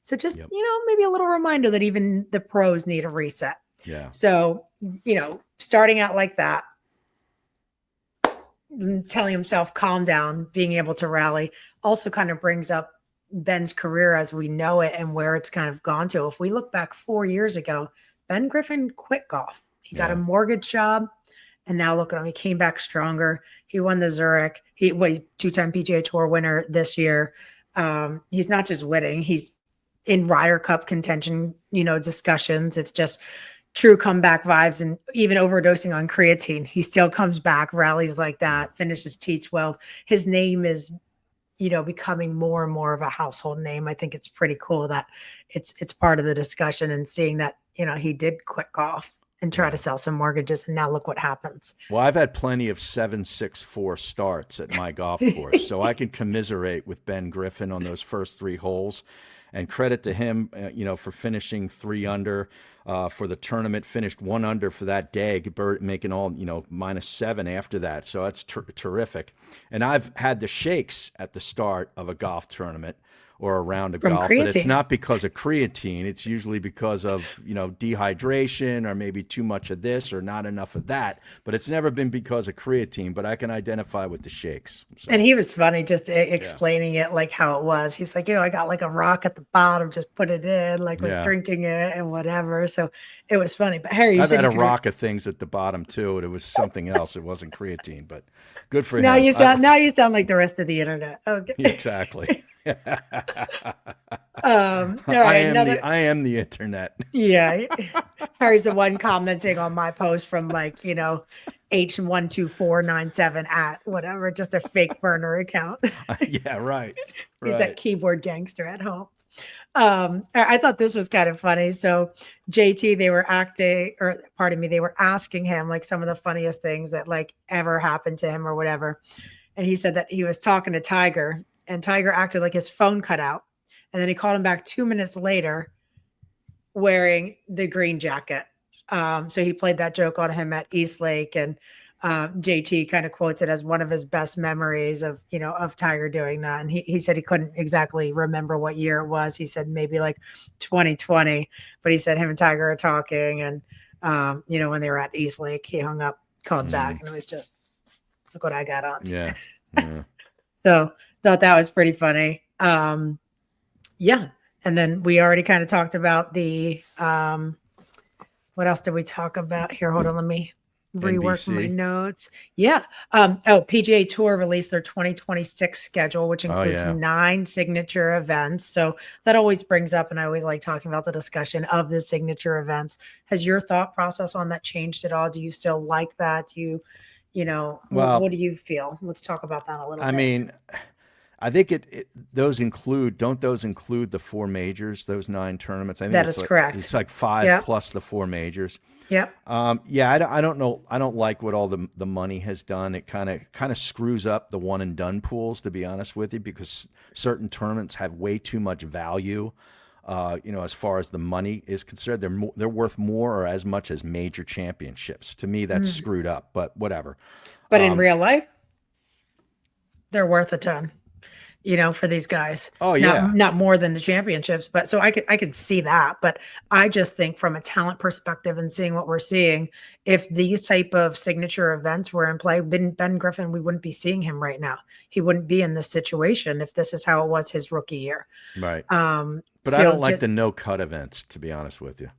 So just, maybe a little reminder that even the pros need a reset. Yeah. So, starting out like that, telling himself, calm down, being able to rally also kind of brings up Ben's career as we know it and where it's kind of gone to. If we look back 4 years ago, Ben Griffin quit golf. He got a mortgage job. And now look at him. He came back stronger. He won the Zurich. He 2-time PGA Tour winner this year. He's not just winning. He's in Ryder Cup contention, discussions. It's just true comeback vibes and even overdosing on creatine. He still comes back, rallies like that, finishes T12. His name is, becoming more and more of a household name. I think it's pretty cool that it's part of the discussion and seeing that, he did quit golf and try to sell some mortgages. And now look what happens. Well, I've had plenty of 7-6-4 starts at my golf course, so I can commiserate with Ben Griffin on those first 3 holes. And credit to him, for finishing 3 under for the tournament. Finished 1 under for that day, making all -7 after that. So that's terrific. And I've had the shakes at the start of a golf tournament or a round of golf, but it's not because of creatine. It's usually because of dehydration or maybe too much of this or not enough of that. But it's never been because of creatine. But I can identify with the shakes. So. And he was funny just explaining it like how it was. He's like, I got like a rock at the bottom, just put it in, like was drinking it and whatever. So it was funny. But Harry, I've had a rock of things at the bottom too, and it was something else. It wasn't creatine, but good for him. Now you sound like the rest of the internet. Okay. Exactly. All right, I am the internet. Yeah. Harry's the one commenting on my post from like, H12497 at whatever, just a fake burner account. Yeah, right. He's that keyboard gangster at home. I thought this was kind of funny. So JT, they were asking him like some of the funniest things that like ever happened to him or whatever. And he said that he was talking to Tiger and Tiger acted like his phone cut out. And then he called him back 2 minutes later wearing the green jacket. So he played that joke on him at East Lake, and JT kind of quotes it as one of his best memories of, of Tiger doing that. And he said he couldn't exactly remember what year it was. He said maybe like 2020, but he said him and Tiger are talking, and when they were at East Lake, he hung up, called back, and it was just, look what I got on. Yeah. So thought that was pretty funny. Yeah. And then we already kind of talked about the, what else did we talk about here? Hold on, let me rework my notes. Yeah. PGA Tour released their 2026 schedule, which includes 9 signature events. So that always brings up, and I always like talking about the discussion of the signature events. Has your thought process on that changed at all? Do you still like that? What do you feel? Let's talk about that a little bit. I mean, I think those include the 4 majors, those 9 tournaments? I think that is correct. It's like 5 plus the 4 majors. Yep. I don't know. I don't like what all the money has done. It kind of screws up the one and done pools, to be honest with you, because certain tournaments have way too much value. As far as the money is concerned, they're worth more or as much as major championships. To me, that's screwed up. But whatever. But in real life, they're worth a ton. For these guys. Oh yeah. Not more than the championships, but so I could see that. But I just think from a talent perspective and seeing what we're seeing, if these type of signature events were in play, Ben Griffin, we wouldn't be seeing him right now. He wouldn't be in this situation if this is how it was his rookie year. Right. But I don't like the no cut events, to be honest with you.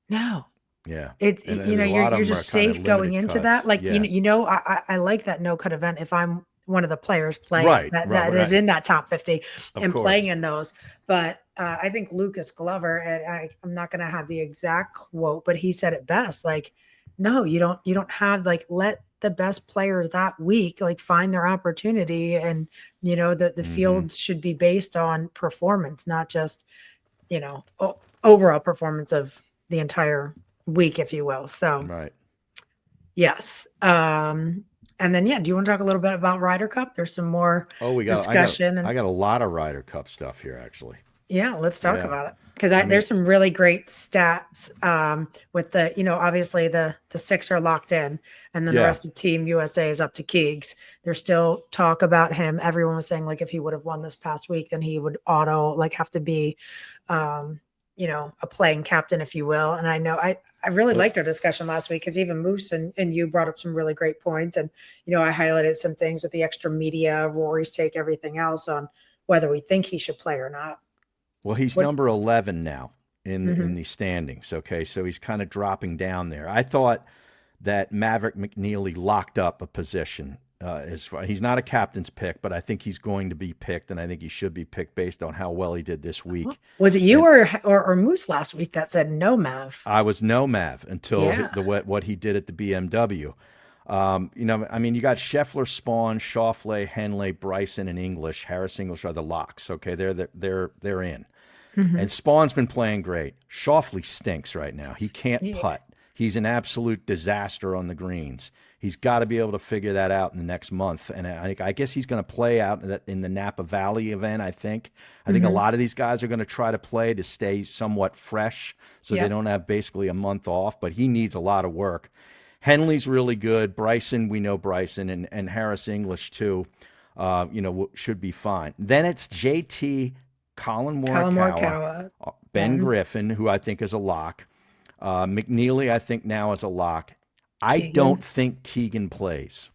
No. Yeah. You're just safe going into that. Like, I like that no cut event if I'm one of the players playing that is in that top 50 and playing in those. But I think Lucas Glover, and I'm not going to have the exact quote, but he said it best. Like, no, you don't have, like, let the best players that week, like, find their opportunity. And, the field should be based on performance, not just, overall performance of the entire week, if you will. So, yes. And then, do you want to talk a little bit about Ryder Cup? There's some more discussion. I got a lot of Ryder Cup stuff here, actually. Yeah, let's talk about it. Because there's some really great stats with the, obviously the 6 are locked in, and then the rest of Team USA is up to Keegs. There's still talk about him. Everyone was saying, like, if he would have won this past week, then he would have to be, a playing captain, if you will. And I know I really liked our discussion last week, because even Moose and you brought up some really great points. And, I highlighted some things with the extra media, Rory's take, everything else on whether we think he should play or not. Well, he's number 11 now in the standings. Okay. So he's kind of dropping down there. I thought that Maverick McNeely locked up a position. He's not a captain's pick, but I think he's going to be picked, and I think he should be picked based on how well he did this week. Was it you or Moose last week that said no Mav? I was no Mav until what he did at the BMW. You got Scheffler, Spawn, Schauffele, Henley, Bryson, and English. Harris English are the locks. Okay, they're in. And Spawn's been playing great. Schauffele stinks right now. He can't putt. He's an absolute disaster on the greens. He's got to be able to figure that out in the next month. And I guess he's going to play out in the Napa Valley event, I think. I think a lot of these guys are going to try to play to stay somewhat fresh so they don't have basically a month off. But he needs a lot of work. Henley's really good. Bryson, we know Bryson. And Harris English, too, should be fine. Then it's JT, Colin Morikawa, Ben Griffin, who I think is a lock. McNeely, I think now is a lock. I don't think Keegan plays.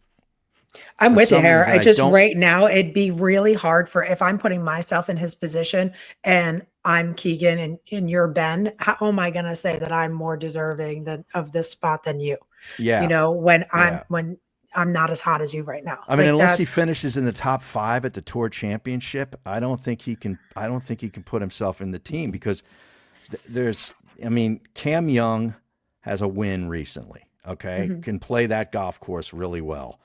I'm with you, Harry. Right now, it'd be really hard if I'm putting myself in his position and I'm Keegan and you're Ben. How am I going to say that I'm more deserving of this spot than you? Yeah. When I'm not as hot as you right now. I mean, unless he finishes in the top 5 at the Tour Championship, I don't think he can put himself in the team, because Cam Young has a win recently. Okay, can play that golf course really well.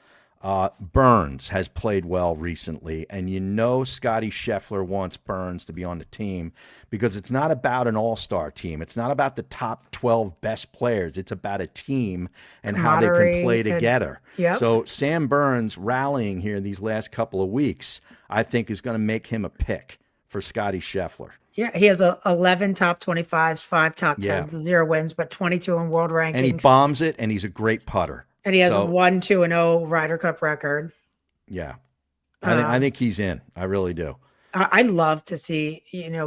Burns has played well recently, and Scottie Scheffler wants Burns to be on the team, because it's not about an all-star team. It's not about the top 12 best players. It's about a team and how they can play together. So Sam Burns rallying here these last couple of weeks, I think, is going to make him a pick for Scottie Scheffler. Yeah, he has 11 top 25s, 5 top 10s, Yeah. 0 wins, but 22 in world rankings. And he bombs it, and he's a great putter. And he has 1-2-0 Ryder Cup record. Yeah. I think he's in. I really do. I'd love to see,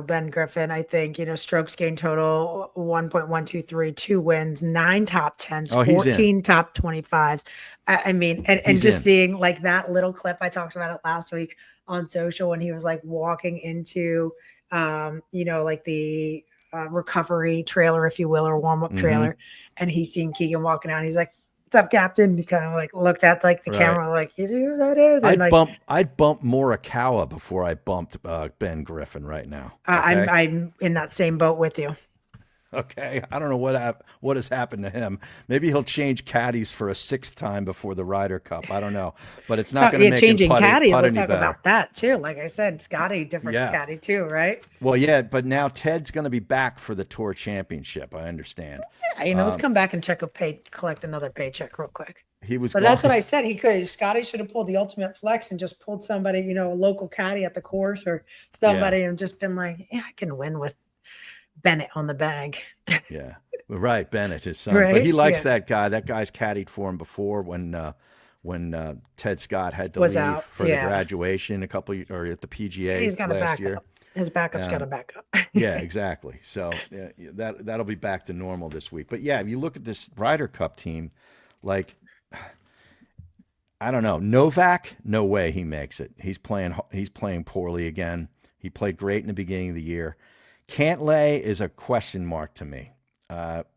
Ben Griffin. I think, strokes gained total 1.123, 2 wins, 9 top 10s, 14 top 25s. I mean, and just seeing like that little clip, I talked about it last week on social when he was like walking into, like the recovery trailer, if you will, or warm up trailer. And he's seen Keegan walking out. And he's like, "What's up, Captain?" He kind of like looked at like the camera, like, "You see who that is?" And I'd bump Morikawa before I bumped Ben Griffin right now. Okay? I'm in that same boat with you. Okay, I don't know what has happened to him. Maybe he'll change caddies for a 6th time before the Ryder Cup. I don't know, but it's not going to make changing him caddies. putt Let's any talk better. about that too. Like I said, Scottie different caddy too, right? Well, yeah, but now Ted's going to be back for the Tour Championship. I understand. Yeah, let's come back and collect another paycheck real quick. But that's what I said. Scottie should have pulled the ultimate flex and just pulled somebody, a local caddy at the course or somebody, and just been like, "Yeah, I can win with Bennett on the bag." Yeah, right. Bennett, his son, right? But he likes that guy. That guy's caddied for him before when Ted Scott had to leave for the graduation a couple or at the PGA He's got last year. His backup's got a backup. Yeah, exactly. So that'll be back to normal this week. But yeah, if you look at this Ryder Cup team, like, I don't know, Novak, no way he makes it. He's playing poorly again. He played great in the beginning of the year. Cantlay is a question mark to me.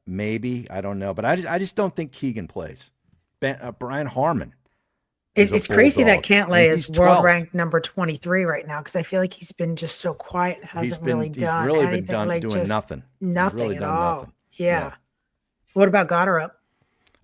Maybe, I don't know, but I just don't think Keegan plays. Brian Harman. It's crazy that Cantlay is world ranked number 23 right now, because I feel like he's been just so quiet. Hasn't really done anything. Doing nothing. Nothing at all. Nothing. Yeah. What about Goddard?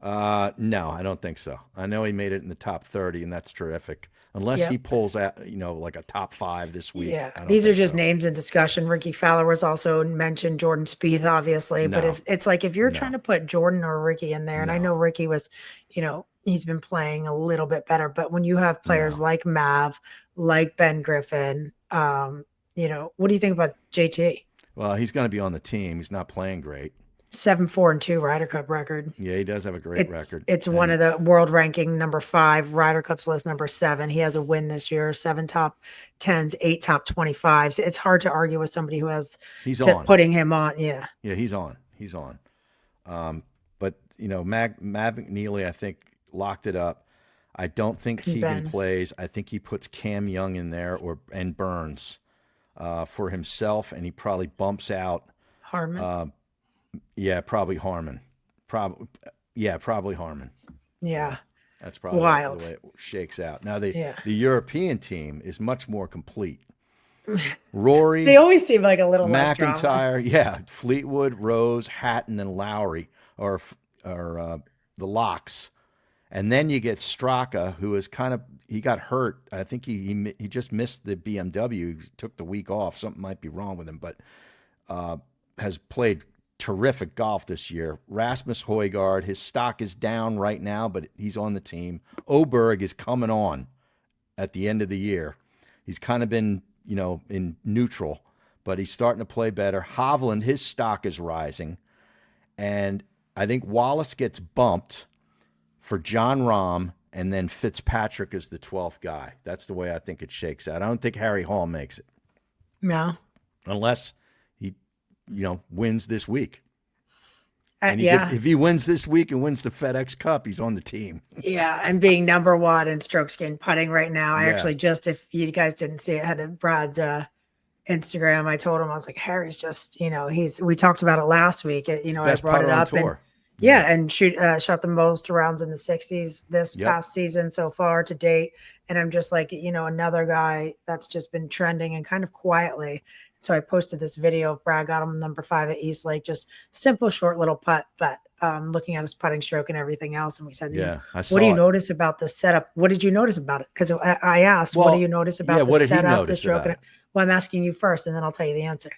No, I don't think so. I know he made it in the top 30, and that's terrific. Unless he pulls out, like a top 5 this week. Yeah, these are just names in discussion. Ricky Fowler was also mentioned. Jordan Spieth, obviously. No. But if you're trying to put Jordan or Ricky in there, and I know Ricky was, he's been playing a little bit better. But when you have players like Mav, like Ben Griffin, what do you think about JT? Well, he's going to be on the team. He's not playing great. 7-4-2 Ryder Cup record. Yeah, he does have a great record. It's one of the world ranking number 5, Ryder Cups list number 7. He has a win this year, 7 top 10s, 8 top 25s. It's hard to argue with somebody who has putting him on. Yeah. Yeah, he's on. But Matt McNeely, I think, locked it up. I don't think Keegan plays. I think he puts Cam Young in there and Burns for himself, and he probably bumps out Harman. Yeah, probably Harman. Probably Harman. Yeah. That's probably wild. The way it shakes out. Now the European team is much more complete. Rory. They always seem like a little less drama. McIntyre, Fleetwood, Rose, Hatton, and Lowry are the locks. And then you get Straka, who is he got hurt. I think he just missed the BMW. He took the week off. Something might be wrong with him, but has played terrific golf this year. Rasmus Højgaard, his stock is down right now, but he's on the team. Oberg is coming on at the end of the year. He's kind of been, in neutral, but he's starting to play better. Hovland, his stock is rising. And I think Wallace gets bumped for John Rahm, and then Fitzpatrick is the 12th guy. That's the way I think it shakes out. I don't think Harry Hall makes it. No. Unless he, wins this week. And if he wins this week and wins the FedEx Cup, he's on the team. Yeah, and being number 1 in strokes gained putting right now. I actually if you guys didn't see it, had Brad's Instagram. I told him, I was like, Harry's just, we talked about it last week. I brought it up. And shot the most rounds in the 60s this past season so far to date. And I'm just like, another guy that's just been trending and kind of quietly. So I posted this video of Brad got him number 5 at East Lake, just simple, short little putt, but looking at his putting stroke and everything else. And we said, what do you notice about the setup? What did you notice about it? Because I asked, what do you notice about the setup, the stroke? Well, I'm asking you first, and then I'll tell you the answer.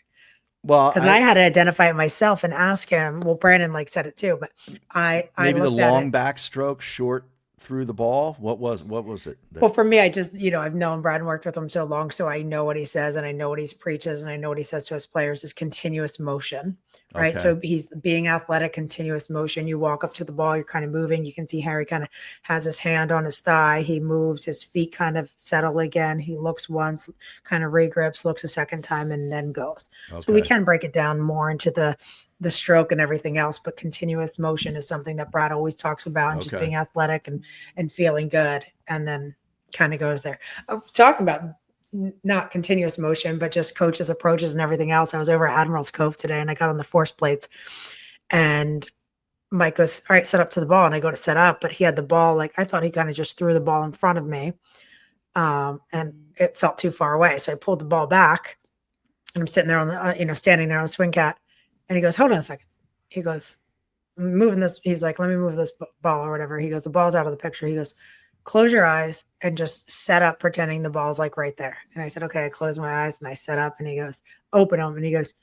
Well, because I had to identify it myself and ask him. Well, Brandon said it too, but I maybe the looked at long backstroke, short threw the ball? What was it? Well, for me, I just, I've known Brad and worked with him so long, so I know what he says and I know what he preaches and I know what he says to his players is continuous motion, right? Okay. So he's being athletic, continuous motion. You walk up to the ball, you're kind of moving. You can see Harry kind of has his hand on his thigh. He moves, his feet kind of settle again. He looks once, kind of regrips, looks a second time, and then goes. Okay. So we can break it down more into the stroke and everything else, but continuous motion is something that Brad always talks about, and just being athletic and feeling good, and then kind of goes there. Talking about not continuous motion, but just coaches' approaches and everything else. I was over at Admiral's Cove today and I got on the force plates and Mike goes, all right, set up to the ball. And I go to set up, but he had the ball. Like, I thought he kind of just threw the ball in front of me. And it felt too far away. So I pulled the ball back and I'm sitting there on the, standing there on the swing cat. And he goes, hold on a second. He goes, moving this. He's like, let me move this ball or whatever. He goes, the ball's out of the picture. He goes, close your eyes and just set up pretending the ball's like right there. And I said, okay, I closed my eyes and I set up, and he goes, open them. And he goes,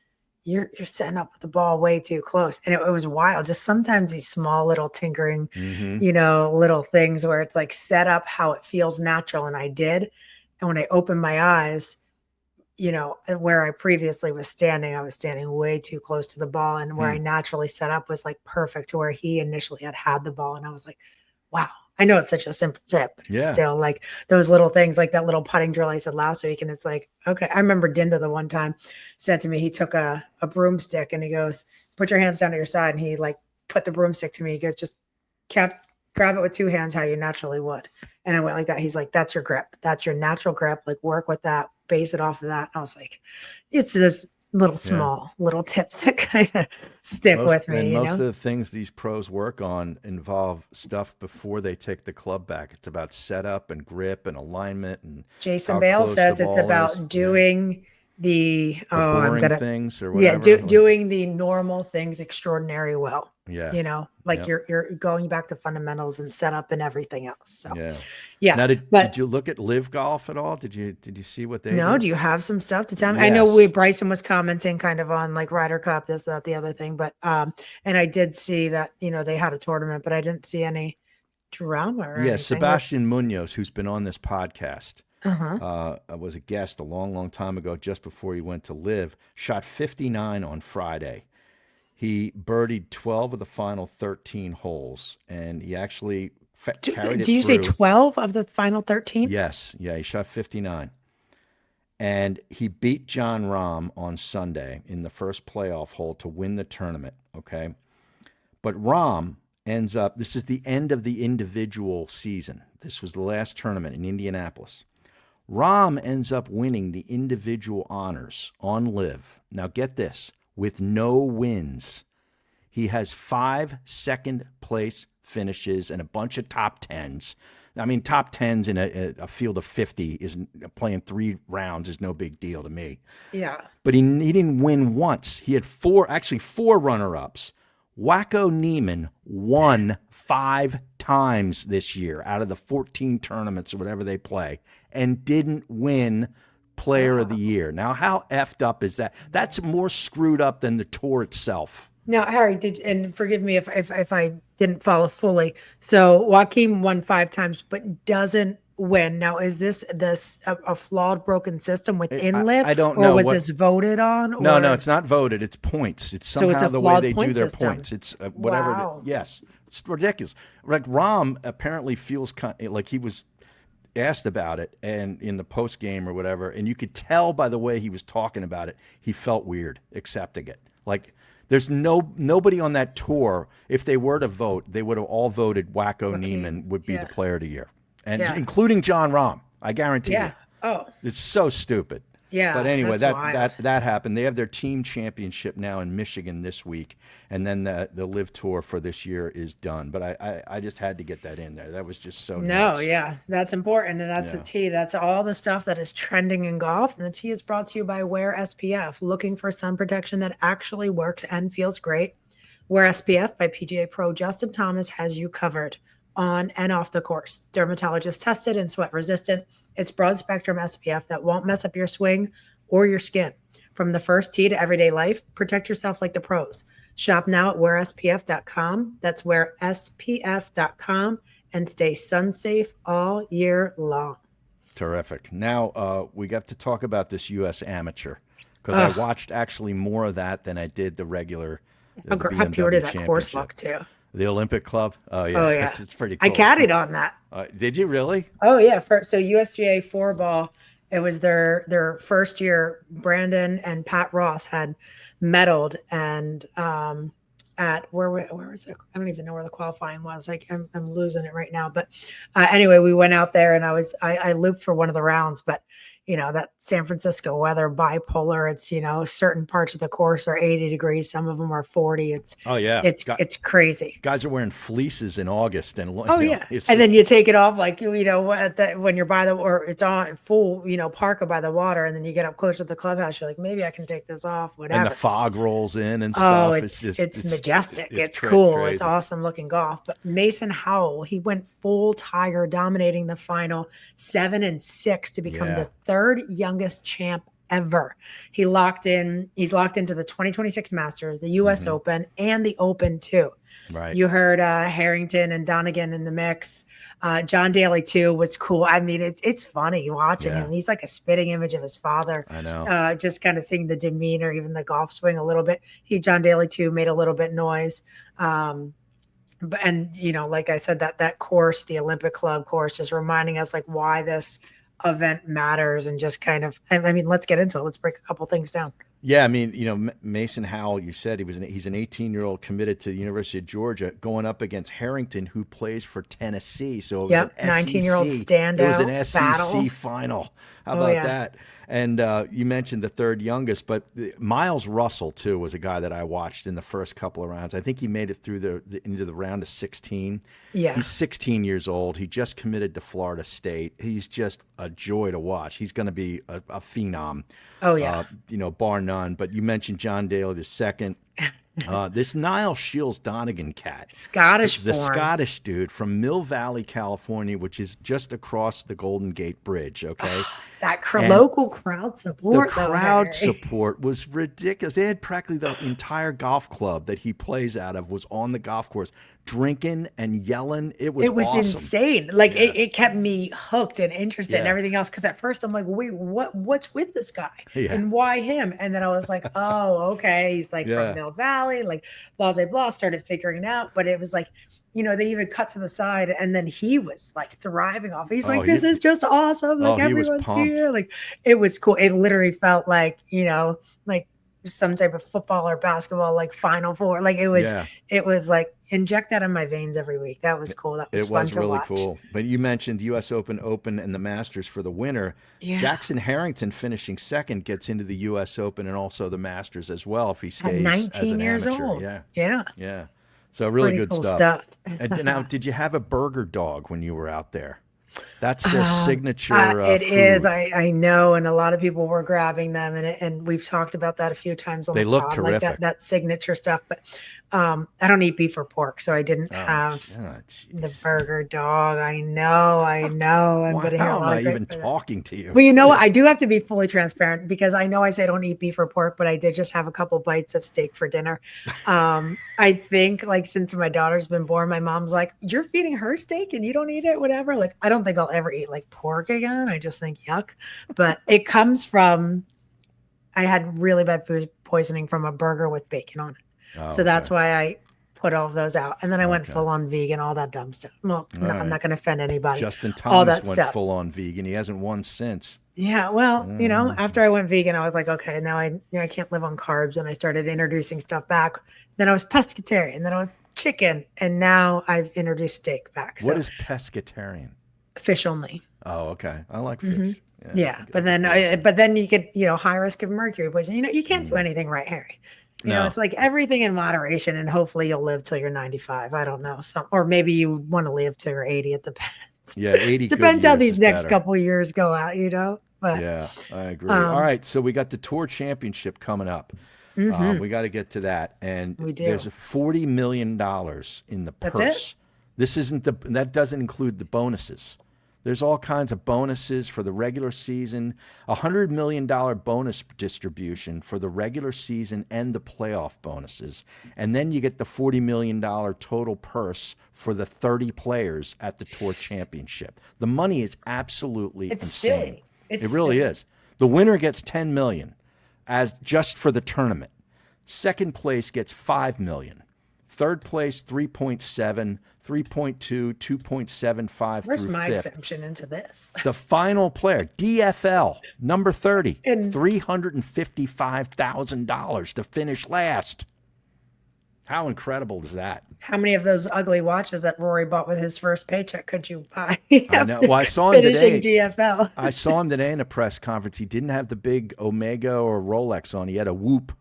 you're setting up with the ball way too close. And it was wild. Just sometimes these small little tinkering, little things where it's like set up how it feels natural. And I did. And when I opened my eyes, where I previously was standing, I was standing way too close to the ball. And where I naturally set up was like perfect to where he initially had the ball. And I was like, wow. I know it's such a simple tip, but it's still like those little things, like that little putting drill I said last week. And it's like, okay. I remember Dinda the one time said to me, he took a broomstick and he goes, put your hands down to your side. And he like put the broomstick to me. He goes, just grab it with two hands, how you naturally would. And I went like that. He's like, that's your grip. That's your natural grip. Like, work with that, base it off of that. And I was like, it's just little small little tips that kind of stick with me. And most of the things these pros work on involve stuff before they take the club back. It's about setup and grip and alignment. And Jason Bale says it's about doing the boring things or whatever. Yeah, doing the normal things extraordinary well. Yeah. You're going back to fundamentals and setup and everything else. So yeah. Now, did you look at Live Golf at all? Did you see what they did? Do you have some stuff to tell me? Yes. I know Bryson was commenting kind of on like Ryder Cup, this, that, the other thing, but and I did see that, they had a tournament, but I didn't see any drama or anything. Sebastian Munoz, who's been on this podcast, was a guest a long time ago, just before he went to Live, shot 59 on Friday. He birdied 12 of the final 13 holes, and he actually carried it. Do you say 12 of the final 13? Yes. Yeah, he shot 59. And he beat John Rahm on Sunday in the first playoff hole to win the tournament, okay? But Rahm ends up, this is the end of the individual season. This was the last tournament in Indianapolis. Rahm ends up winning the individual honors on Live. Now get this, with no wins. He has 5 second-place finishes and a bunch of top 10s. I mean, top 10s in a field of 50 is playing 3 rounds is no big deal to me. Yeah. But he didn't win once. He had 4 runner-ups. Wacko Neiman won 5 times this year out of the 14 tournaments or whatever they play and didn't win Player of the Year. Now, how effed up is that? That's more screwed up than the tour itself. Now, Harry, and forgive me if I didn't follow fully. So Joaquin won 5 times, but doesn't win. Now, is this a flawed, broken system within Live? I don't know. Or was this voted on? No, it's not voted. It's points. It's somehow the way they do their points. It's whatever. Wow. Yes, it's ridiculous. Like Rahm apparently feels like he was asked about it and in the post game or whatever, and you could tell by the way he was talking about it, he felt weird accepting it. Like there's nobody on that tour. If they were to vote, they would have all voted Wacko Neiman would be the Player of the Year, and including John Rahm. I guarantee you. Oh, it's so stupid. Yeah. But anyway, that happened. They have their team championship now in Michigan this week, and then the Live Tour for this year is done. But I just had to get that in there. That was just so nuts. That's important, and that's the tea. That's all the stuff that is trending in golf, and the tea is brought to you by Wear SPF. Looking for sun protection that actually works and feels great? Wear SPF by PGA Pro Justin Thomas has you covered on and off the course. Dermatologist tested and sweat resistant. It's broad spectrum SPF that won't mess up your swing or your skin. From the first tee to everyday life, protect yourself like the pros. Shop now at wearspf.com. That's wearspf.com and stay sun safe all year long. Terrific. Now we got to talk about this U.S. Amateur because I watched actually more of that than I did the regular the How pure did BMW that course Championship. look too? The Olympic Club. Oh yeah, Oh yeah, it's pretty I cool. caddied on that. Did you really? Oh yeah, so USGA four ball. It was their first year. Brandon and Pat Ross had medaled, and at where was it? I don't even know where the qualifying was. Like I'm losing it right now. But anyway, we went out there, and I looped for one of the rounds, but. That San Francisco weather, bipolar. It's, certain parts of the course are 80 degrees. Some of them are 40. It's crazy. Guys are wearing fleeces in August. And yeah. And then you take it off like, when you're by or it's on full, parka by the water. And then you get up close to the clubhouse. You're like, maybe I can take this off, whatever. And the fog rolls in and stuff. Oh, it's majestic. It's cool. Crazy. It's awesome looking golf. But Mason Howell, he went full Tiger, dominating the final 7-6 to become the third youngest champ ever. He's locked into the 2026 Masters, the US Open, and the Open too. Right. You heard Harrington and Donegan in the mix. John Daly too was cool. I mean, it's funny watching him. He's like a spitting image of his father. I know. Just kind of seeing the demeanor, even the golf swing a little bit. John Daly too made a little bit noise. Like I said, that course, the Olympic Club course, just reminding us like why this event matters, and just kind of, let's get into it. Let's break a couple things down. Yeah, Mason Howell, you said he's an 18-year-old committed to the University of Georgia, going up against Harrington, who plays for Tennessee. So it was an 19-year-old SEC. standout. It was an SEC battle. final. How about that? And you mentioned the third youngest, but Miles Russell too was a guy that I watched in the first couple of rounds. I think he made it through into the round of 16. Yeah, he's 16 years old. He just committed to Florida State. He's just a joy to watch. He's going to be a phenom. Oh yeah, bar none. But you mentioned John Daly the second. This Niall Shields Donegan cat, the Scottish dude from Mill Valley, California, which is just across the Golden Gate Bridge. Okay, that local crowd support. The crowd support was ridiculous. They had practically the entire golf club that he plays out of was on the golf course, drinking and yelling. It was awesome. Insane. Like it kept me hooked and interested and everything else. Because at first I'm like, wait, what's with this guy and why him? And then I was like, oh, okay, he's like from Mill Valley, like blah blah blah. Started figuring it out, but it was like, they even cut to the side, and then he was like thriving off. He's like, this is just awesome. Like everyone's here. Like it was cool. It literally felt like like some type of football or basketball, like Final Four. Like it was like inject that in my veins every week. That was cool. That was fun to really watch. Cool. But you mentioned U.S. Open, and the Masters for the winner. Yeah. Jackson Harrington finishing second gets into the U.S. Open and also the Masters as well if he stays at 19 as an years amateur. old. Yeah. So really pretty good cool stuff. And now, did you have a burger dog when you were out there? That's their signature it food. is. I know, and a lot of people were grabbing them, and we've talked about that a few times on the pod. They look terrific. Like that signature stuff. But I don't eat beef or pork, so I didn't have the burger dog. I know. I'm going to hear How am I even talking to you? Well, you know what? I do have to be fully transparent because I know I say I don't eat beef or pork, but I did just have a couple bites of steak for dinner. I think like since my daughter's been born, my mom's like, you're feeding her steak and you don't eat it, whatever. Like, I don't think I'll ever eat like pork again. I just think yuck. But it comes from, I had really bad food poisoning from a burger with bacon on it. So that's why I put all of those out. And then I went full on vegan, all that dumb stuff. Well, I'm not going to offend anybody. Justin Thomas went full on vegan. He hasn't won since. Yeah. Well, after I went vegan, I was like, okay, now I can't live on carbs. And I started introducing stuff back. Then I was pescatarian. Then I was chicken. And now I've introduced steak back. What is pescatarian? Fish only. Oh, okay. I like fish. Yeah. But then you get, high risk of mercury poisoning. You can't do anything right, Harry. You know, it's like everything in moderation, and hopefully you'll live till you're 95. I don't know. Or maybe you want to live till you're 80. It depends. Yeah, 80 depends how these next couple of years go out, But yeah, I agree. All right, so we got the Tour Championship coming up. We got to get to that. And there's $40 million in the purse. That's it? That doesn't include the bonuses. There's all kinds of bonuses for the regular season, $100 million bonus distribution for the regular season and the playoff bonuses. And then you get the $40 million total purse for the 30 players at the Tour Championship. The money is absolutely It's insane. silly. It's It really silly. is. The winner gets $10 million as just for the tournament. Second place gets $5 million. Third place, 3.7, 3.2, 2.75 Where's through my fifth. exemption into this? The final player, DFL, number 30, And- $355,000 to finish last. How incredible is that? How many of those ugly watches that Rory bought with his first paycheck could you buy? I know. Well, I saw him Finishing today. GFL. I saw him today in a press conference. He didn't have the big Omega or Rolex on. He had a Whoop.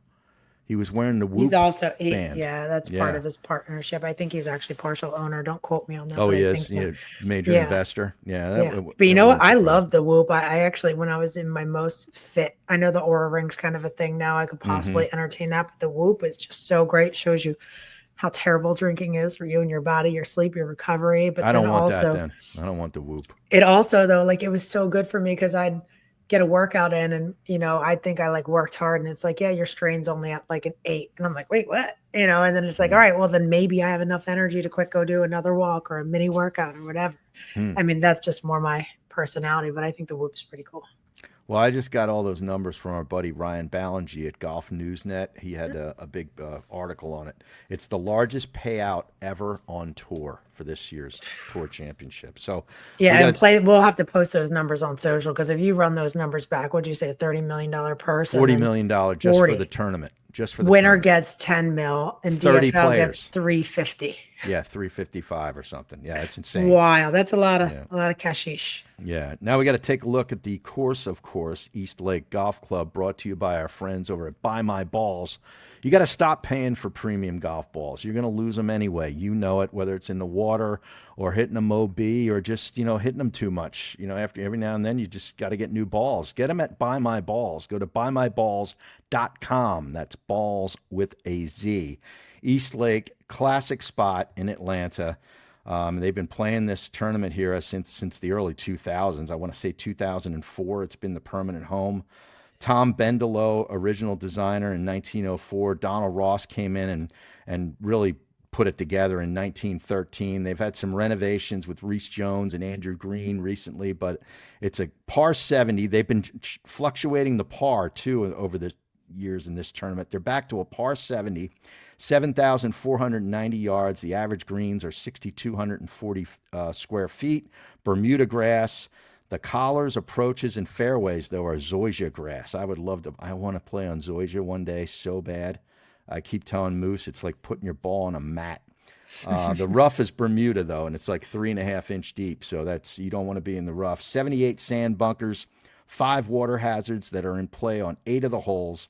He was wearing the Whoop. He's also, band. yeah, that's part Yeah. of his partnership. I think he's actually partial owner. Don't quote me on that. Oh, but he I is. think so. Major Yeah. investor. Yeah. Yeah. But you know what? I love the Whoop. I actually, when I was in my most fit, I know the Aura Ring's kind of a thing now. I could possibly entertain that, but the Whoop is just so great. Shows you how terrible drinking is for you and your body, your sleep, your recovery. But I don't then want also, that then. I don't want the Whoop. it also though, like it was so good for me because I'd get a workout in and I think I like worked hard and it's like, yeah, your strain's only at like an 8. And I'm like, wait, what? And then it's like, all right, well then maybe I have enough energy to quick go do another walk or a mini workout or whatever. I mean, that's just more my personality, but I think the Whoop's pretty cool. Well, I just got all those numbers from our buddy Ryan Ballingy at Golf Newsnet. He had a big article on it. It's the largest payout ever on tour for this year's Tour Championship. So yeah, we'll have to post those numbers on social because if you run those numbers back, what'd you say, $30 million purse? $40 million just 40. for the tournament. Just for the winner tournament. gets 10 mil and 30 DFL players. gets 350. Yeah, 355 or something. Yeah, it's insane. Wow, that's a lot of cashish. Yeah. Now we got to take a look at the course, of course, East Lake Golf Club, brought to you by our friends over at Buy My Balls. You got to stop paying for premium golf balls. You're going to lose them anyway. You know it, whether it's in the water or hitting them OB or just, hitting them too much. After every now and then, you just got to get new balls. Get them at Buy My Balls. Go to buymyballs.com. That's balls with a Z. East Lake, classic spot in Atlanta. They've been playing this tournament here since the early 2000s. I want to say 2004. It's been the permanent home. Tom Bendelow, original designer in 1904. Donald Ross came in and really put it together in 1913. They've had some renovations with Reese Jones and Andrew Green recently, but it's a par 70. They've been fluctuating the par, too, over the years in this tournament. They're back to a par 70, 7,490 yards. The average greens are 6,240 square feet. Bermuda grass. The collars, approaches, and fairways, though, are zoysia grass. I want to play on zoysia one day so bad. I keep telling Moose it's like putting your ball on a mat. The rough is Bermuda, though, and it's like 3.5 inch deep. So you don't want to be in the rough. 78 sand bunkers, 5 water hazards that are in play on 8 of the holes.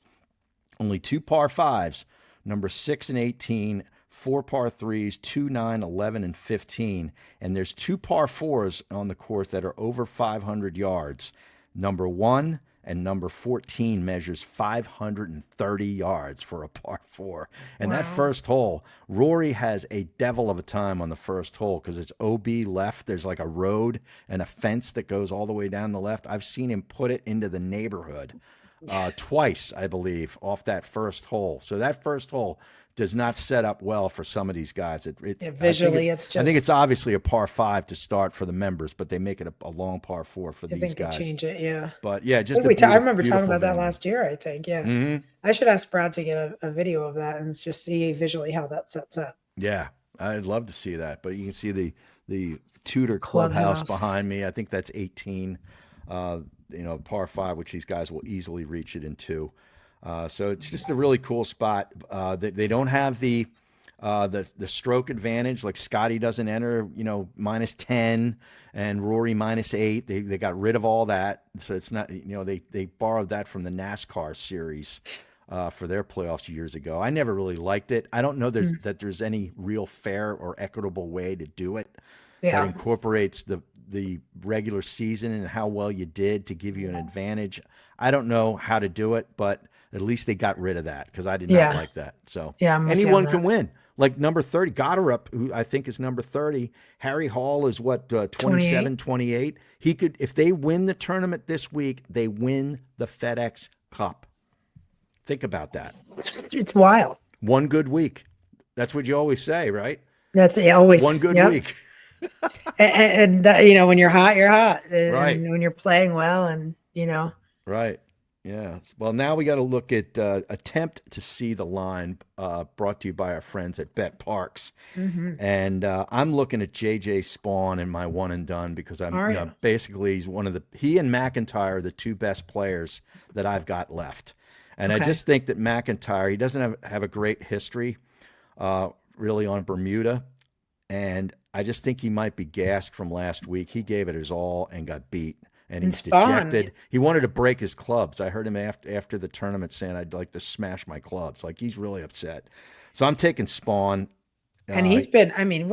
Only 2 par 5s, number 6 and 18, 4 par 3s, 2, 9, 11, and 15. And there's 2 par 4s on the course that are over 500 yards. Number 1 and number 14 measures 530 yards for a par 4. And that first hole, Rory has a devil of a time on the first hole because it's OB left. There's like a road and a fence that goes all the way down the left. I've seen him put it into the neighborhood twice, I believe, off that first hole. So that first hole does not set up well for some of these guys. Visually, I think it's obviously a par 5 to start for the members, but they make it a long par 4 for these guys. They change it, yeah. But yeah, just I remember talking about that last year, I think, yeah. Mm-hmm. I should ask Brad to get a video of that and just see visually how that sets up. Yeah, I'd love to see that. But you can see the Tudor clubhouse behind me. I think that's 18, par 5, which these guys will easily reach it in 2. So it's just a really cool spot. They don't have the stroke advantage. Like Scottie doesn't enter, minus 10 and Rory minus 8. They got rid of all that. So it's not, they borrowed that from the NASCAR series for their playoffs years ago. I never really liked it. I don't know that there's any real fair or equitable way to do it that incorporates the regular season and how well you did to give you an advantage. I don't know how to do it, but At least they got rid of that because I did not Yeah. like that. So Yeah, I'm with you on anyone that. can win. Like number 30, Goddard, who I think is number 30. Harry Hall is what, 27, 28. He could, if they win the tournament this week, they win the FedEx Cup. Think about that. It's wild. One good week. That's what you always say, right? That's always One good yep. week. And that, when you're hot, you're hot. Right. And when you're playing well, and Right. Yeah. Well, now we got to look at attempt to see the line, brought to you by our friends at Bet Parks. And I'm looking at JJ Spawn in my one and done because basically he and McIntyre are the two best players that I've got left. And I just think that McIntyre, he doesn't have a great history really on Bermuda. And I just think he might be gassed from last week. He gave it his all and got beat. And he's dejected. He wanted to break his clubs. I heard him after the tournament saying, I'd like to smash my clubs. Like, he's really upset. So I'm taking Spawn. And he's been,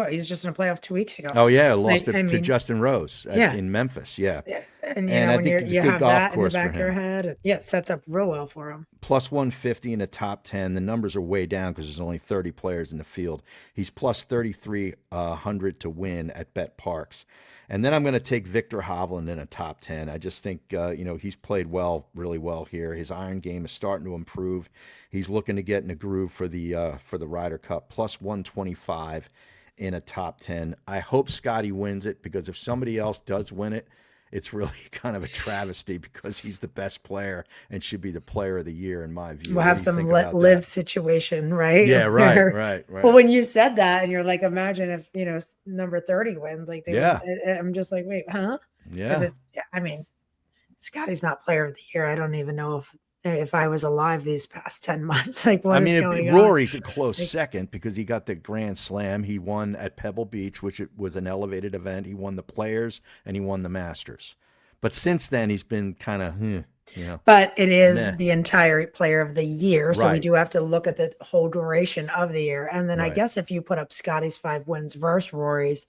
he's just in a playoff 2 weeks ago. Oh, yeah. Lost to Justin Rose in Memphis. Yeah. And, I think it's a good golf course in the back for of your him. head. It sets up real well for him. Plus 150 in the top 10. The numbers are way down because there's only 30 players in the field. He's plus 3,300 to win at Bet Parks. And then I'm going to take Victor Hovland in a top 10. I just think, he's played really well here. His iron game is starting to improve. He's looking to get in a groove for the Ryder Cup. Plus 125 in a top 10. I hope Scottie wins it because if somebody else does win it, it's really kind of a travesty because he's the best player and should be the player of the year in my view. We'll have some live situation, right? Yeah, right. Well, when you said that and you're like, imagine if, number 30 wins, like, I'm just like, wait, huh? Yeah. Scottie's not player of the year. I don't even know if I was alive these past 10 months. Like, what is going on? Rory's a close second because he got the Grand Slam. He won at Pebble Beach, which was an elevated event. He won the Players and he won the Masters. But since then, he's been kind of, But it is the entire player of the year. So Right. we do have to look at the whole duration of the year. And then I guess if you put up Scottie's 5 wins versus Rory's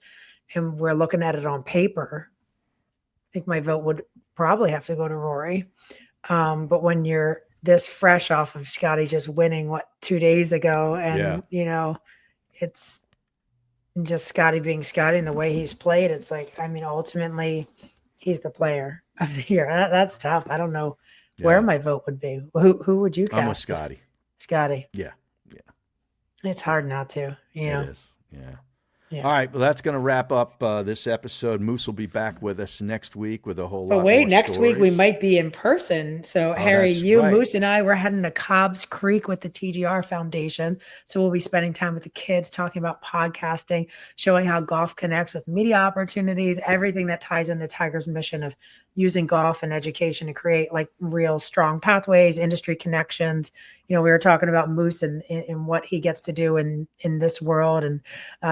and we're looking at it on paper, I think my vote would probably have to go to Rory. But when you're this fresh off of Scottie just winning 2 days ago, and it's just Scottie being Scottie and the way he's played, it's like, ultimately he's the player of the year. That's tough. I don't know where my vote would be. Who would you cast? I'm with Scottie. Scottie. Yeah. It's hard not to, It is. Yeah. All right. Well, that's going to wrap up this episode. Moose will be back with us next week with a whole lot more next stories. week we might be in person. So Harry, Moose and I, we're heading to Cobb's Creek with the TGR Foundation. So we'll be spending time with the kids, talking about podcasting, showing how golf connects with media opportunities, everything that ties into Tiger's mission of using golf and education to create like real strong pathways, industry connections. We were talking about Moose and what he gets to do in this world and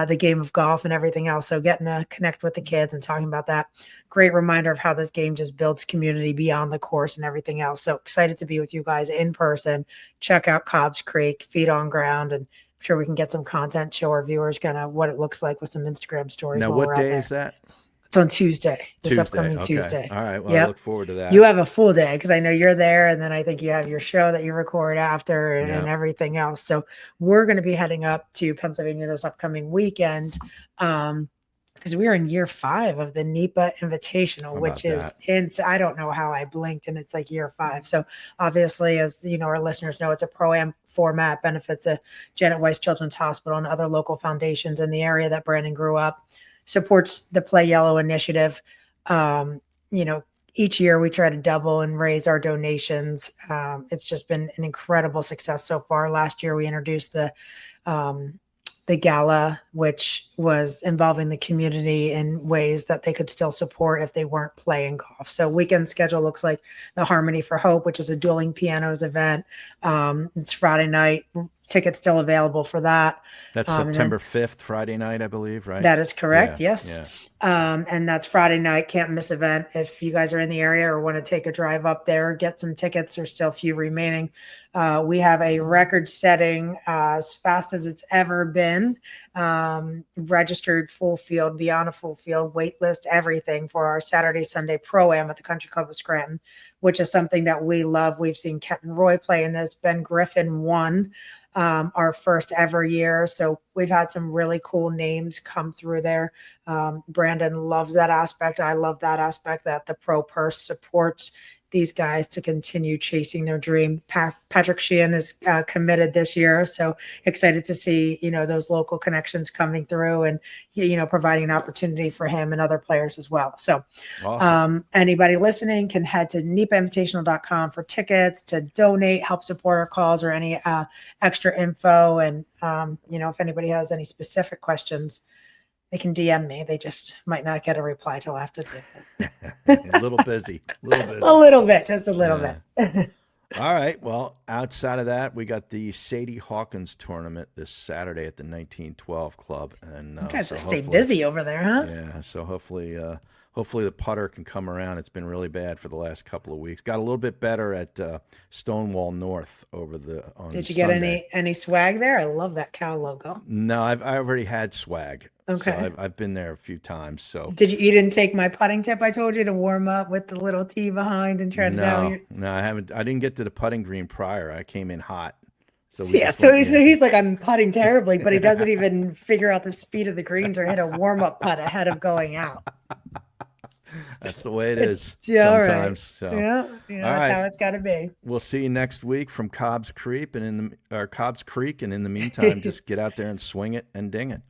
the game of golf and everything else. So getting to connect with the kids and talking about that. Great reminder of how this game just builds community beyond the course and everything else. So excited to be with you guys in person. Check out Cobb's Creek, feet on ground, and I'm sure we can get some content, show our viewers kind of what it looks like with some Instagram stories. Now, what day is that? It's on Tuesday, upcoming Tuesday. All right. Well, I look forward to that. You have a full day because I know you're there. And then I think you have your show that you record after and everything else. So we're going to be heading up to Pennsylvania this upcoming weekend because we're in year 5 of the NEPA Invitational, which is, I don't know how I blinked and it's like year 5. So obviously, as our listeners know, it's a pro-am format, benefits the Janet Weiss Children's Hospital and other local foundations in the area that Brandon grew up. Supports the Play Yellow initiative. Each year we try to double and raise our donations. It's just been an incredible success so far. Last year we introduced the gala, which was involving the community in ways that they could still support if they weren't playing golf. So weekend schedule looks like the Harmony for Hope, which is a dueling pianos event. It's Friday night. Tickets still available for that. That's September 5th, Friday night, I believe, right? That is correct. Yeah, yes. And that's Friday night. Can't miss event. If you guys are in the area or want to take a drive up there, get some tickets. There's still a few remaining. We have a record-setting, as fast as it's ever been, registered full field, beyond a full field, wait list, everything for our Saturday, Sunday Pro-Am at the Country Club of Scranton, which is something that we love. We've seen Kenton Roy play in this. Ben Griffin won our first ever year. So we've had some really cool names come through there. Brandon loves that aspect. I love that aspect, that the pro purse supports these guys to continue chasing their dream. Patrick Sheehan is committed this year, so excited to see those local connections coming through and providing an opportunity for him and other players as well. So Awesome. Anybody listening can head to nipainvitational.com for tickets, to donate, help support our cause, or any extra info. And if anybody has any specific questions, they can DM me. They just might not get a reply till after the A little busy. a little bit, just a little bit. All right. Well, outside of that, we got the Sadie Hawkins tournament this Saturday at the 1912 Club, and You guys so stay hopefully- busy over there, huh? Yeah. So hopefully the putter can come around. It's been really bad for the last couple of weeks. Got a little bit better at Stonewall North on Did you get Sunday. any swag there? I love that cow logo. No, I already had swag. Okay. So I've been there a few times. So You didn't take my putting tip I told you to warm up with the little tee behind and try to down no, I haven't. I didn't get to the putting green prior. I came in hot. So he's like, I'm putting terribly, but he doesn't even figure out the speed of the greens or hit a warm up putt ahead of going out. That's the way it is sometimes. Right. So yeah, that's how it's got to be. We'll see you next week from Cobb's Creek, and in the meantime, just get out there and swing it and ding it.